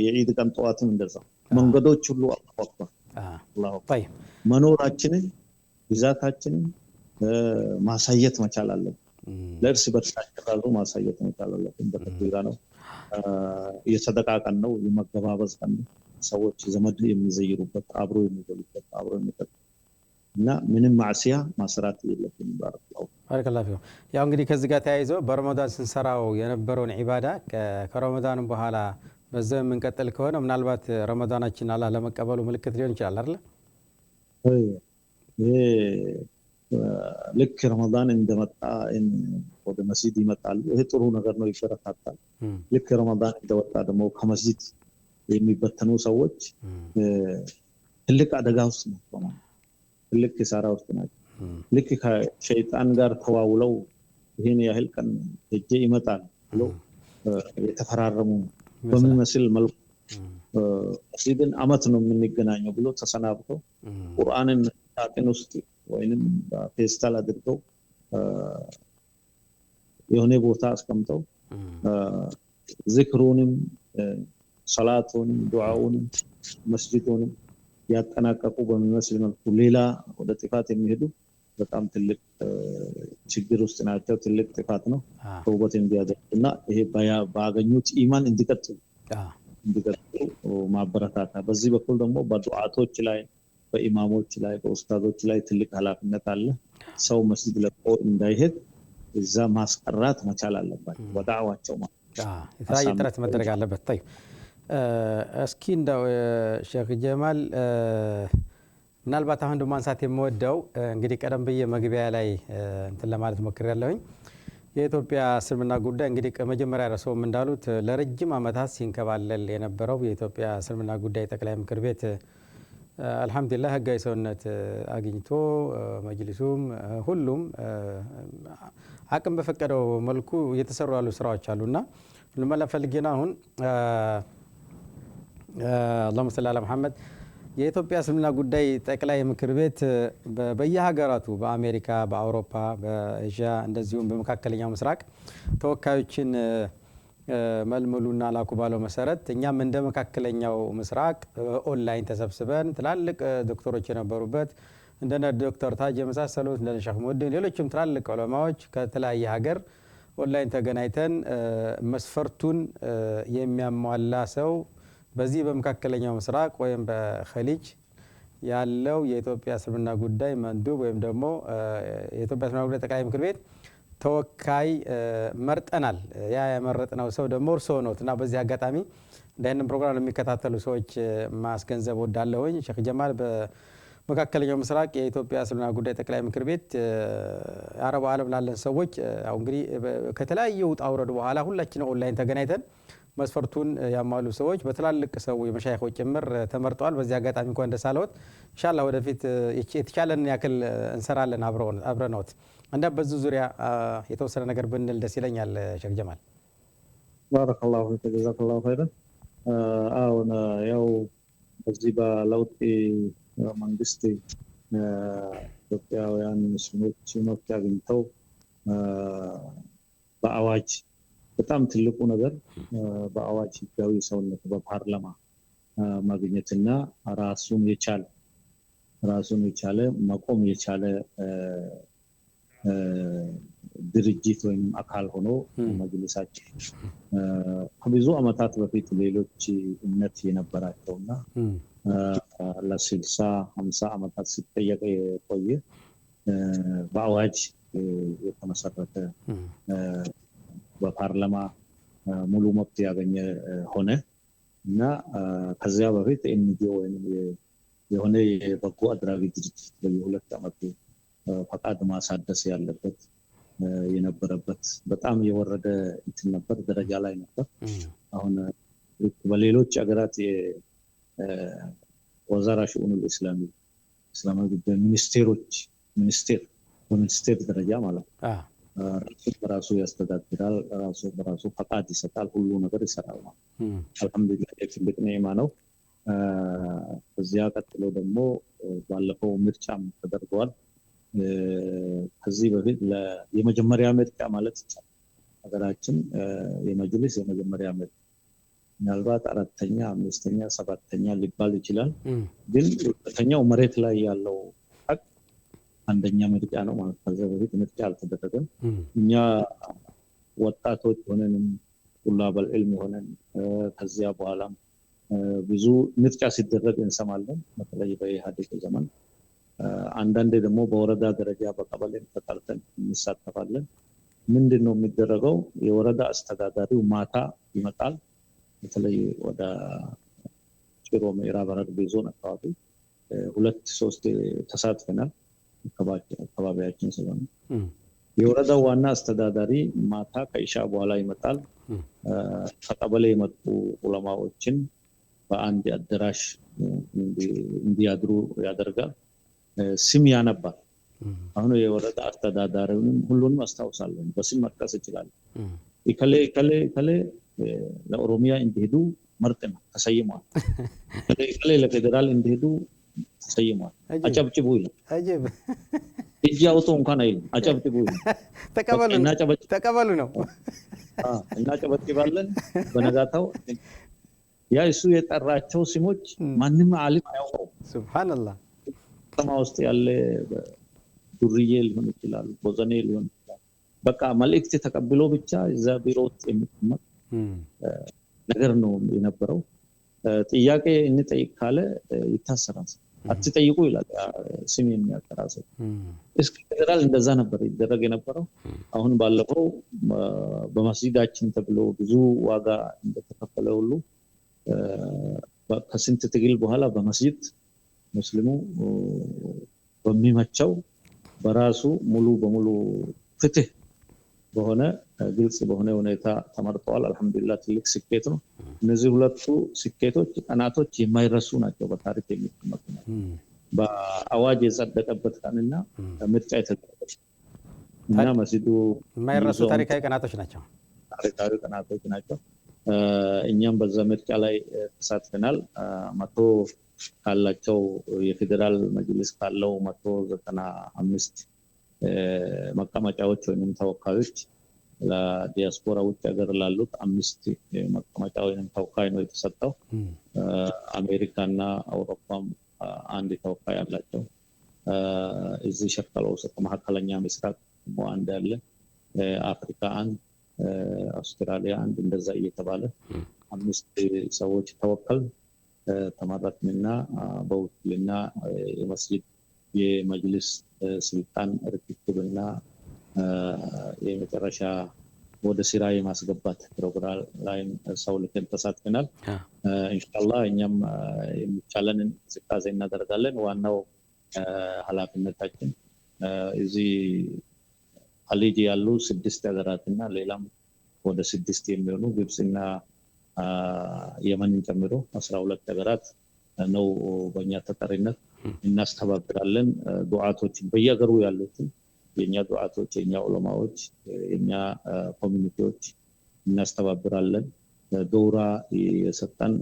የዒድ ቀን ጠዋትም እንደዛው መንገዶች ሁሉ አላሁ አክበር መኖራችንን ብዛታችንን ማሳየት መቻል አለብን። ለእርስ በርሳችን ራሱ ማሳየት መቻል አለብን። በተክቢራ ነው። የሰደቃ ቀን ነው። የመገባበዝ ቀን ነው። ሰዎች ዘመድ የሚዘይሩበት፣ አብሮ የሚበሉበት፣ አብሮ የሚጠጡበት እና ምንም ማዕሲያ ማስራት የለብንም። ባረከላሁ ፊኩም። ያው እንግዲህ ከዚህ ጋር ተያይዞ በረመዳን ስንሰራው የነበረውን ዒባዳ ከረመዳን በኋላ በዛው የምንቀጥል ከሆነ ምናልባት ረመዳናችን አላህ ለመቀበሉ ምልክት ሊሆን ይችላል አይደል? ይሄ ልክ ረመዳን እንደመጣ ወደ መስጂድ ይመጣሉ። ይሄ ጥሩ ነገር ነው፣ ይበረታታል። ልክ ረመዳን እንደወጣ ደግሞ ከመስጂድ የሚበተኑ ሰዎች ትልቅ አደጋ ውስጥ ነው፣ ትልቅ ኪሳራ ውስጥ ናቸው። ልክ ከሸይጣን ጋር ተዋውለው ይሄን ያህል ቀን ሄጄ ይመጣል ብሎ የተፈራረሙ በሚመስል መልኩ መስጂድን አመት ነው የምንገናኘው ብሎ ተሰናብተው ቁርአንን ሳጥን ውስጥ ወይንም በፌስታል አድርገው የሆነ ቦታ አስቀምጠው ዚክሩንም ሰላቱንም ዱዓውንም መስጂዱንም ያጠናቀቁ በሚመስል መልኩ ሌላ ወደ ጥፋት የሚሄዱ በጣም ትልቅ ችግር ውስጥ ናቸው። ትልቅ ጥፋት ነው። ተውበት እንዲያደርጉና ይሄ ባገኙት ኢማን እንዲቀጥሉ ማበረታታ። በዚህ በኩል ደግሞ በዱዓቶች ላይ፣ በኢማሞች ላይ፣ በኡስታዞች ላይ ትልቅ ኃላፊነት አለ። ሰው መስጂድ ለቆ እንዳይሄድ እዛ ማስቀራት መቻል አለባቸው። በዳዕዋቸው የተለያየ ጥረት መደረግ አለበት። طيب እስኪ እንደው ሼክ ጀማል ምናልባት አሁን ደግሞ ማንሳት የምወደው እንግዲህ ቀደም ብዬ መግቢያ ላይ እንትን ለማለት ሞክሬያለሁኝ። የኢትዮጵያ እስልምና ጉዳይ እንግዲህ ከመጀመሪያ ረሰውም እንዳሉት ለረጅም ዓመታት ሲንከባለል የነበረው የኢትዮጵያ እስልምና ጉዳይ ጠቅላይ ምክር ቤት አልহামዱሊላህ ህጋዊ ሰውነት አግኝቶ መጅሊሱም ሁሉም አቅም በፈቀደው መልኩ እየተሰሩ ያሉ ስራዎች አሉና ለማለት ፈልጌና አሁን اللهم صل على محمد የኢትዮጵያ እስልምና ጉዳይ ጠቅላይ ምክር ቤት በየሀገራቱ በአሜሪካ፣ በአውሮፓ፣ በኤዥያ እንደዚሁም በመካከለኛው ምስራቅ ተወካዮችን መልመሉና ላኩ ባለው መሰረት እኛም እንደ መካከለኛው ምስራቅ ኦንላይን ተሰብስበን ትላልቅ ዶክተሮች የነበሩበት እንደነ ዶክተር ታጅ የመሳሰሉት እንደነ ሼክ ሙዲን ሌሎችም ትላልቅ ዑለማዎች ከተለያየ ሀገር ኦንላይን ተገናኝተን መስፈርቱን የሚያሟላ ሰው በዚህ በመካከለኛው ምስራቅ ወይም በኸሊጅ ያለው የኢትዮጵያ እስልምና ጉዳይ መንዱብ ወይም ደግሞ የኢትዮጵያ እስልምና ጉዳይ ጠቅላይ ምክር ቤት ተወካይ መርጠናል። ያ የመረጥነው ሰው ደግሞ እርስዎ ነዎትና በዚህ አጋጣሚ እንደዚህ ፕሮግራም የሚከታተሉ ሰዎች ማስገንዘብ ወዳለሁኝ ሼክ ጀማል በመካከለኛው ምስራቅ የኢትዮጵያ እስልምና ጉዳይ ጠቅላይ ምክር ቤት አረብ ዓለም ላለን ሰዎች ያው እንግዲህ ከተለያዩ ውጣ ውረድ በኋላ ሁላችንም ኦንላይን ተገናኝተን መስፈርቱን ያሟሉ ሰዎች በትላልቅ ሰው የመሻይኾች ጭምር ተመርጠዋል። በዚህ አጋጣሚ እንኳን ደስ አለዎት። ኢንሻአላህ ወደፊት የተቻለን ያክል እንሰራለን አብረነዎት። እንደ በዚህ ዙሪያ የተወሰነ ነገር ብንል ደስ ይለኛል ሼክ ጀማል። ባረከላሁ ፊክ ጀዛከላሁ ኸይረን። አሁን ያው በዚህ በለውጥ መንግስት ኢትዮጵያውያን ሙስሊሞች መብት አግኝተው በአዋጅ በጣም ትልቁ ነገር በአዋጅ ህጋዊ ሰውነት በፓርላማ ማግኘትና ራሱን የቻለ መቆም የቻለ ድርጅት ወይም አካል ሆኖ መጅልሳችን ከብዙ አመታት በፊት ሌሎች እምነት የነበራቸውና ለ60-50 አመታት ሲጠየቅ የቆየ በአዋጅ የተመሰረተ በፓርላማ ሙሉ መብት ያገኘ ሆነ እና ከዚያ በፊት ኤንጂኦ ወይም የሆነ የበጎ አድራጊ ድርጅት በየሁለት አመቱ ፈቃድ ማሳደስ ያለበት የነበረበት በጣም የወረደ እንትን ነበር፣ ደረጃ ላይ ነበር። አሁን በሌሎች ሀገራት የወዛራ ሽኡኑል እስላማዊ ጉዳይ ሚኒስቴር ደረጃ ማለት ራሱ ያስተዳድራል፣ ራሱ ፈቃድ ይሰጣል፣ ሁሉ ነገር ይሰራል ማለት አልহামዱሊላህ ትልቅ ኒዕማ ነው። ከዚያ ቀጥሎ ደግሞ ባለፈው ምርጫም ተደርጓል። ከዚህ በፊት የመጀመሪያ ምርጫ ማለት ይቻላል ሀገራችን የመጅልስ የመጀመሪያ ምርጫ ምናልባት 4ኛ 5ኛ 7ኛ ሊባል ይችላል። ግን ሁለተኛው መሬት ላይ ያለው ሀቅ አንደኛ ምርጫ ነው ማለት ከዚህ በፊት ምርጫ አልተደረገም። እኛ ወጣቶች ሆነን ጡላበል ዒልም ሆነን ከዚያ በኋላ ብዙ ምርጫ ሲደረግ እንሰማለን። በተለይ በኢህአዴግ ዘመን አንዳንዴ ደግሞ በወረዳ ደረጃ በቀበሌ ተጣልተን እንሳተፋለን። ምንድነው የሚደረገው? የወረዳ አስተዳዳሪው ማታ ይመጣል። በተለይ ወደ ጭሮ ምዕራብ ሐረርጌ ዞን አካባቢ 2-3 ተሳትፈናል። አካባቢያችን ስለሆነ የወረዳው ዋና አስተዳዳሪ ማታ ከኢሻ በኋላ ይመጣል። ከቀበሌ የመጡ ዑለማዎችን በአንድ አዳራሽ እንዲያድሩ ያደርጋል። ስም ያነባል። አሁን የወረዳ አስተዳዳሪውንም ሁሉንም አስታውሳለሁ፣ በስም መጥቀስ ይችላል። ከሌ ለኦሮሚያ እንዲሄዱ መርጠናል፣ ተሰይሟል። ከሌ ለፌደራል እንዲሄዱ ተሰይሟል። አጨብጭቡ ይላል። እጅ አውጡ እንኳን አይልም፣ አጨብጭቡ ይላል። ተቀበሉ ነው። እናጨበጭባለን። በነጋታው ያ እሱ የጠራቸው ስሞች ማንም ዓሊም አያውቀው። ሱብሃንአላህ። ከተማ ውስጥ ያለ ዱርዬ ሊሆን ይችላል፣ ቦዘኔ ሊሆን ይችላል። በቃ መልእክት ተቀብሎ ብቻ እዛ ቢሮ ውስጥ የሚቀመጥ ነገር ነው የነበረው። ጥያቄ እንጠይቅ ካለ ይታሰራል። አትጠይቁ ይላል ስም የሚያጠራ ሰው። እስከ ፌደራል እንደዛ ነበር ይደረግ የነበረው። አሁን ባለፈው በመስጂዳችን ተብሎ ብዙ ዋጋ እንደተከፈለ ሁሉ ከስንት ትግል በኋላ በመስጂድ ሙስሊሙ በሚመቸው በራሱ ሙሉ በሙሉ ፍትህ በሆነ ግልጽ በሆነ ሁኔታ ተመርጠዋል። አልহামዱሊላህ ትልቅ ስኬት ነው። እነዚህ ሁለቱ ስኬቶች ቀናቶች የማይረሱ ናቸው፣ በታሪክ የሚቀመጡ ናቸው። በአዋጅ የጸደቀበት ቀንና ምርጫ የተደረገበት እና መስጂዱ የማይረሱ ታሪካዊ ቀናቶች ናቸው። እኛም በዛ ምርጫ ላይ ተሳትፈናል። 100 ካላቸው የፌደራል መጅልስ ካለው 195 መቀመጫዎች ወይም ተወካዮች ለዲያስፖራ ውጭ ሀገር ላሉት 5 መቀመጫ ወይም ተወካይ ነው የተሰጠው። አሜሪካና አውሮፓም አንድ ተወካይ አላቸው። እዚህ ሸርቀለው መካከለኛ ምስራቅ አንድ አለ፣ አፍሪካ አንድ፣ አውስትራሊያ አንድ፣ እንደዛ እየተባለ 5 ሰዎች ተወከል ተመረጥንና በውክልና የመስጂድ የመጅልስ ስልጣን ርክክብና የመጨረሻ ወደ ስራ የማስገባት ፕሮግራም ላይ ሰው ልከን ተሳትፈናል። ኢንሻአላህ እኛም የሚቻለንን እንቅስቃሴ እናደርጋለን። ዋናው ኃላፊነታችን እዚህ ሀሊጅ ያሉ 6 ሀገራትና ሌላም ወደ 6 የሚሆኑ ግብጽና የመንን ጨምሮ 12 ሀገራት ነው በእኛ ተጠሪነት እናስተባብራለን። ዱዓቶችን በየሀገሩ ያሉትን የኛ ዱዓቶች፣ የኛ ዑለማዎች፣ የኛ ኮሚኒቲዎች እናስተባብራለን። ዶራ የሰጠን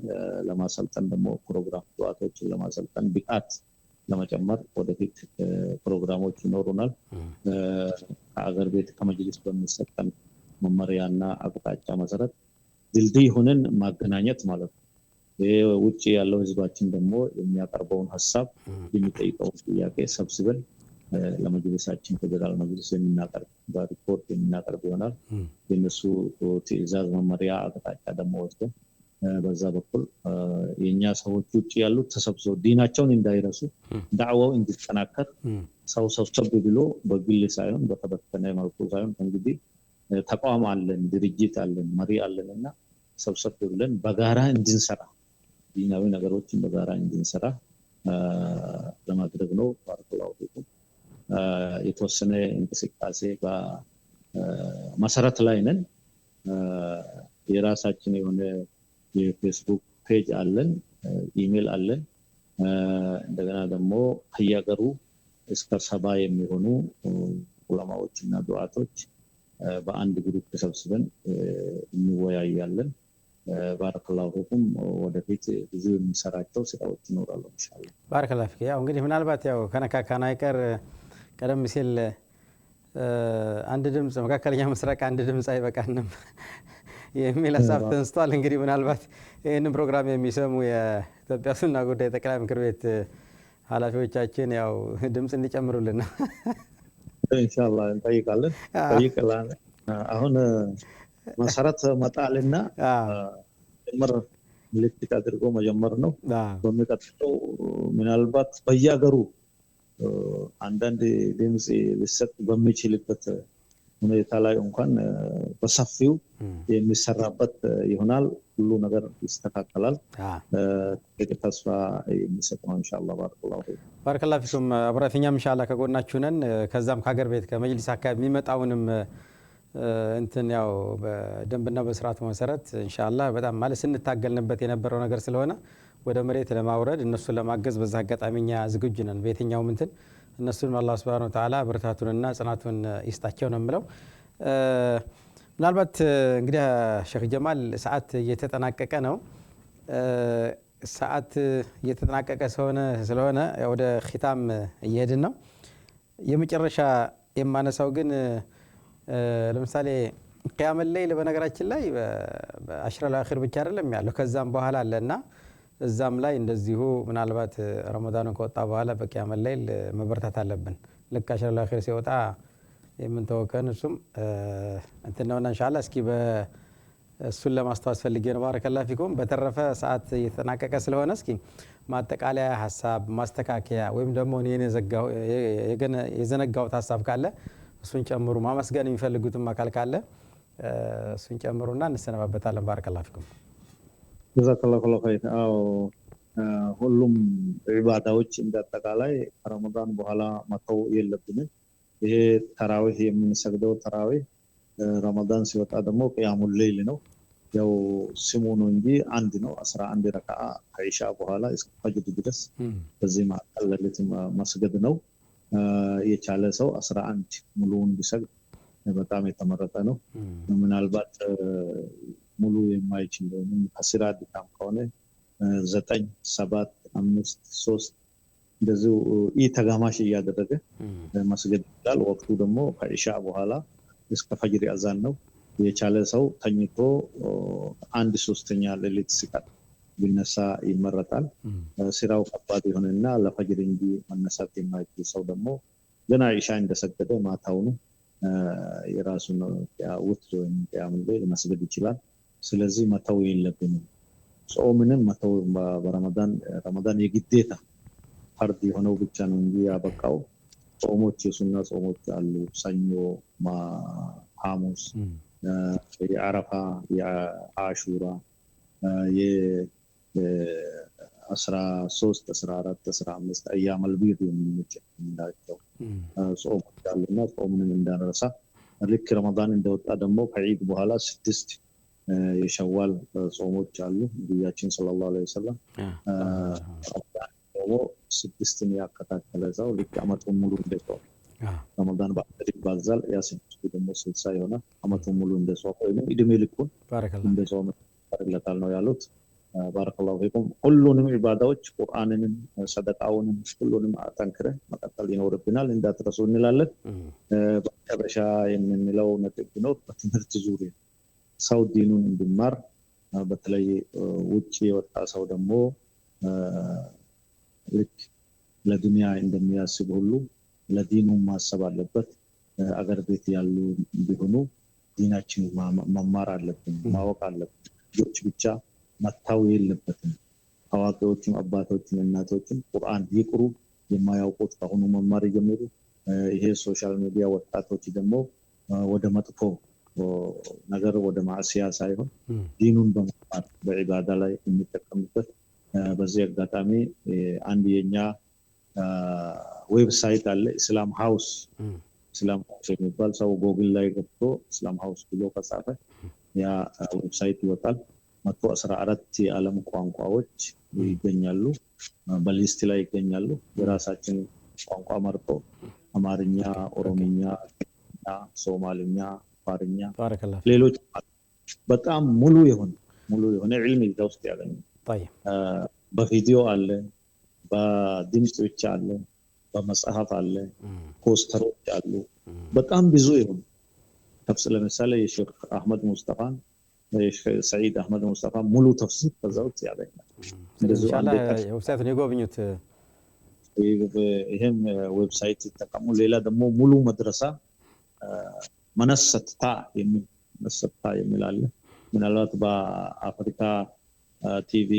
ለማሰልጠን ደግሞ ፕሮግራም ዱዓቶችን ለማሰልጠን ብቃት ለመጨመር ወደፊት ፕሮግራሞች ይኖሩናል። ከአገር ቤት ከመጅሊስ በሚሰጠን መመሪያና አቅጣጫ መሰረት ድልድይ ሆነን ማገናኘት ማለት ነው። ውጪ ያለው ህዝባችን ደግሞ የሚያቀርበውን ሀሳብ የሚጠይቀውን ጥያቄ ሰብስበን ለመጅሊሳችን ፌደራል መጅሊስ የምናቀርብ በሪፖርት የምናቀርብ ይሆናል። የነሱ ትዕዛዝ መመሪያ አቅጣጫ ደግሞ ወስደን በዛ በኩል የኛ ሰዎች ውጪ ያሉት ተሰብስበው ዲናቸውን እንዳይረሱ ዳዕዋው እንዲጠናከር ሰው ሰብሰብ ብሎ በግል ሳይሆን በተበተነ መልኩ ሳይሆን እንግዲህ ተቋም አለን፣ ድርጅት አለን፣ መሪ አለንና ሰብሰብ ብለን በጋራ እንድንሰራ ዲናዊ ነገሮችን በጋራ እንድንሰራ ለማድረግ ነው። ባረከላሁ ፊኩም። የተወሰነ እንቅስቃሴ በመሰረት ላይ ነን። የራሳችን የሆነ የፌስቡክ ፔጅ አለን፣ ኢሜል አለን። እንደገና ደግሞ ከየሀገሩ እስከ 70 የሚሆኑ ዑለማዎችና ዱዓቶች በአንድ ግሩፕ ተሰብስበን እንወያያለን። ባረከላሁ ፊኩም። ወደፊት ብዙ የሚሰራቸው ስራዎች ይኖራሉ ኢንሻአላህ። ባረከላሁ ፊክ። ያው እንግዲህ ምናልባት ያው ከነካካና አይቀር ቀደም ሲል አንድ ድምጽ መካከለኛ ምስራቅ አንድ ድምጽ አይበቃንም የሚል ሀሳብ ተነስቷል። እንግዲህ ምናልባት ይህንን ፕሮግራም የሚሰሙ የኢትዮጵያ ሱና ጉዳይ ጠቅላይ ምክር ቤት ኃላፊዎቻችን ያው ድምጽ እንዲጨምሩልን ነው ኢንሻአላህ እንጠይቃለን። ጠይቀላን አሁን መሰረት መጣልና ጀመር ምልክት አድርጎ መጀመር ነው። በሚቀጥለው ምናልባት በየሀገሩ አንዳንድ ድምጽ ሊሰጥ በሚችልበት ሁኔታ ላይ እንኳን በሰፊው የሚሰራበት ይሆናል። ሁሉ ነገር ይስተካከላል። ተስፋ የሚሰጥ ነው ኢንሻአላህ። ባረከላሁ ፊኩም። አብራፊኛም ኢንሻአላህ ከጎናችሁ ነን። ከዛም ከሀገር ቤት ከመጅሊስ አካባቢ የሚመጣውንም እንትን ያው በደንብና በስርዓቱ መሰረት ኢንሻአላህ በጣም ማለት ስንታገልንበት የነበረው ነገር ስለሆነ ወደ መሬት ለማውረድ እነሱን ለማገዝ በዛ አጋጣሚኛ ዝግጁ ነን። በየትኛውም እንትን እነሱን አላህ Subhanahu Wa Ta'ala ብርታቱንና ጽናቱን ይስጣቸው ነው የምለው። ምናልባት እንግዲህ ሼክ ጀማል ሰዓት እየተጠናቀቀ ነው። ሰዓት እየተጠናቀቀ ስለሆነ ወደ ኺታም እየሄድን ነው። የመጨረሻ የማነሳው ግን ለምሳሌ ቂያም ሌሊል በነገራችን ላይ በአሽረል አኺር ብቻ አይደለም ያለው ከዛም በኋላ አለና እዛም ላይ እንደዚሁ ምናልባት ረመዳን ከወጣ በኋላ በቂያም ሌሊል መበርታት አለብን። ልክ አሽረል አኺር ሲወጣ የምንተወከን እሱም እንትን ነውና ኢንሻአላህ እስኪ እሱን ለማስተዋወስ ፈልጌ ነው። ባረከላሁ ፊኩም። በተረፈ ሰዓት እየተጠናቀቀ ስለሆነ እስኪ ማጠቃለያ ሀሳብ ማስተካከያ ወይም ደግሞ እኔ የዘነጋሁት ሀሳብ ካለ እሱን ጨምሩ። ማመስገን የሚፈልጉትም አካል ካለ እሱን ጨምሩና እንሰነባበታለን። ባረከላሁ ፊኩም። ጀዛከላሁ ኸይር። ሁሉም ዒባዳዎች እንደአጠቃላይ ረመዳን በኋላ መተው የለብንም። ይሄ ተራዊህ የምንሰግደው ተራዊህ ረመዳን ሲወጣ ደግሞ ቂያሙል ሌይል ነው። ያው ስሙ ነው እንጂ አንድ ነው። 11 ረካዓ ከኢሻ በኋላ እስከ ፈጅር ድረስ በዚህ መካከል ሌሊት መስገድ ነው። የቻለ ሰው 11 ሙሉውን ቢሰግድ በጣም የተመረጠ ነው። ምናልባት ሙሉ የማይችል ወይም ከስራ ድካም ከሆነ 9 7 5 3 እንደዚሁ ተጋማሽ እያደረገ መስገድ ይችላል። ወቅቱ ደግሞ ከኢሻ በኋላ እስከ ፈጅር አዛን ነው። የቻለ ሰው ተኝቶ 1/3 ሌሊት ሲቀር ቢነሳ ይመረጣል። ስራው ከባድ ይሆንና ለፈጅር እንጂ መነሳት የማይችል ሰው ደግሞ ገና ኢሻ እንደሰገደ ማታውኑ የራሱን ውትር ወይም ቂያም ሌሊል መስገድ ይችላል። ስለዚህ መተው የለብንም። ጾምንም መተው ረመዳን የግዴታ ፈርድ የሆነው ብቻ ነው እንጂ ያበቃው ጾሞች የሱና ጾሞች አሉ። ሰኞ፣ ሐሙስ፣ የአረፋ፣ የአሹራ፣ የ13 14 15 አያመል ቢድ የምንላቸው ጾሞች አሉና ጾሙንም እንዳንረሳ። ልክ ረመዳን እንደወጣ ደግሞ ከዒድ በኋላ 6 የሸዋል ጾሞች አሉ። ነብያችን ሰለላሁ ዐለይሂ ወሰለም ደግሞ 6ን ያከታተለ ሰው ልክ አመቱን ሙሉ እንደጾመ ረመዳን በአንድ ይባዛል። ያ 6 ደግሞ 60 ይሆናል። አመቱን ሙሉ እንደጾመ ወይም እድሜ ልኩን እንደጾመ ይፈቀድለታል ነው ያሉት። ባረከላሁ ፊኩም። ሁሉንም ኢባዳዎች ቁርአንንም ሰደቃውንም ሁሉንም አጠንክረን መቀጠል ይኖርብናል እንዳትረሱ እንላለን። በመጨረሻ የምንለው ነጥብ ቢኖር በትምህርት ዙሪያ ሰው ዲኑን እንዲማር በተለይ ውጪ የወጣ ሰው ደግሞ ልክ ለዱንያ እንደሚያስብ ሁሉ ለዲኑ ማሰብ አለበት። አገር ቤት ያሉ ቢሆኑ ዲናችን መማር አለብን፣ ማወቅ አለብን። ልጆች ብቻ መታው የለበትም። አዋቂዎችም አባቶችም እናቶችም ቁርአን ይቅሩ፣ የማያውቁት ከሆኑ መማር ይጀምሩ። ይሄ ሶሻል ሚዲያ ወጣቶች ደግሞ ወደ መጥፎ ነገር ወደ ማዕሲያ ሳይሆን ዲኑን በመማር በዒባዳ ላይ የሚጠቀሙበት። በዚህ አጋጣሚ አንድ የኛ ዌብሳይት አለ ኢስላም ሃውስ የሚባል ሰው ጎግል ላይ ገብቶ ኢስላም ሃውስ ብሎ ከጻፈ ያ ዌብሳይት ይወጣል። 114 የዓለም ቋንቋዎች ይገኛሉ፣ በሊስት ላይ ይገኛሉ። የራሳችን ቋንቋ መርጦ አማርኛ፣ ኦሮምኛ፣ ሶማሊኛ፣ አፋርኛ፣ ሌሎች በጣም ሙሉ የሆነ ዒልም እዛ ውስጥ ያገኛል። በቪዲዮ አለ፣ በድምጽ ብቻ አለ፣ በመጽሐፍ አለ፣ ፖስተሮች አሉ። በጣም ብዙ ይሁን ተፍሲር ለምሳሌ የሼክ አህመድ ሙስጠፋን ሰዒድ አህመድ ሙስጠፋ ሙሉ ተፍሲር ከዛው ያገኛል። እንደዚህ ኢንሻአላህ ዌብሳይቱን የጎብኙት ይሄም ዌብሳይት ተጠቀሙ። ሌላ ደግሞ ሙሉ መድረሳ መነሰታ የሚል አለ። ምናልባት በአፍሪካ ቲቪ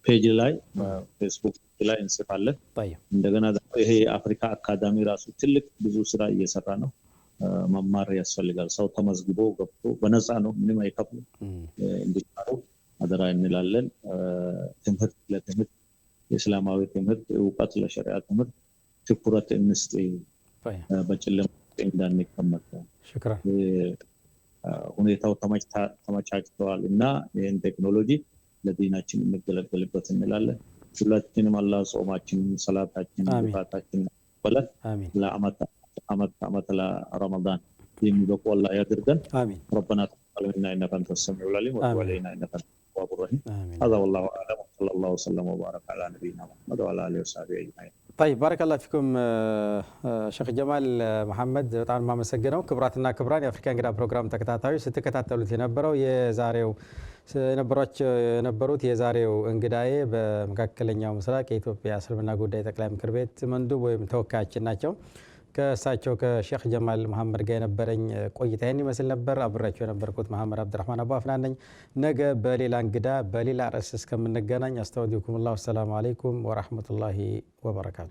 ፔጅ ላይ ፌስቡክ ላይ እንጽፋለን። እንደገና ደግሞ ይሄ የአፍሪካ አካዳሚ ራሱ ትልቅ ብዙ ስራ እየሰራ ነው። መማር ያስፈልጋል። ሰው ተመዝግቦ ገብቶ በነፃ ነው፣ ምንም አይከፍልም። እንዲማሩ አደራ እንላለን። ለትምህርት የእስላማዊ ትምህርት እውቀት ለሸሪዓ ትምህርት ትኩረት እንስጥ፣ በጨለማ እንዳንቀመጥ። ሁኔታው ተመቻችተዋል እና ይህን ቴክኖሎጂ ለዲናችን እንገለገልበት እንላለን። ሁላችንም አላህ ጾማችንን፣ ሰላታችንን፣ ዘካታችንን ይቀበላል። ለዓመት ለረመዳን የሚበቁ አላህ ያድርገን። ربنا تقبل منا انك انت السميع العليم وتب علينا انك انت التواب الرحيم. هذا والله اعلم وصلى الله وسلم وبارك على نبينا محمد وعلى اله وصحبه اجمعين. طيب بارك الله فيكم ሼክ ጀማል መሐመድ፣ በጣም ማመሰግነው። ክብራትና ክብራን የአፍሪካ እንግዳ ፕሮግራም ተከታታዮች ስትከታተሉት የነበረው የነበሩት የዛሬው እንግዳዬ በመካከለኛው ምስራቅ የኢትዮጵያ እስልምና ጉዳይ ጠቅላይ ምክር ቤት መንዱብ ወይም ተወካያችን ናቸው። ከእሳቸው ከሼክ ጀማል መሐመድ ጋር የነበረኝ ቆይታ ይህን ይመስል ነበር። አብሬያቸው የነበርኩት መሐመድ አብዱራህማን አቡ አፍናን ነኝ። ነገ በሌላ እንግዳ በሌላ ርዕስ እስከምንገናኝ አስተውዲኩሙላህ። ወሰላሙ አለይኩም ወራህመቱላሂ ወበረካቱ።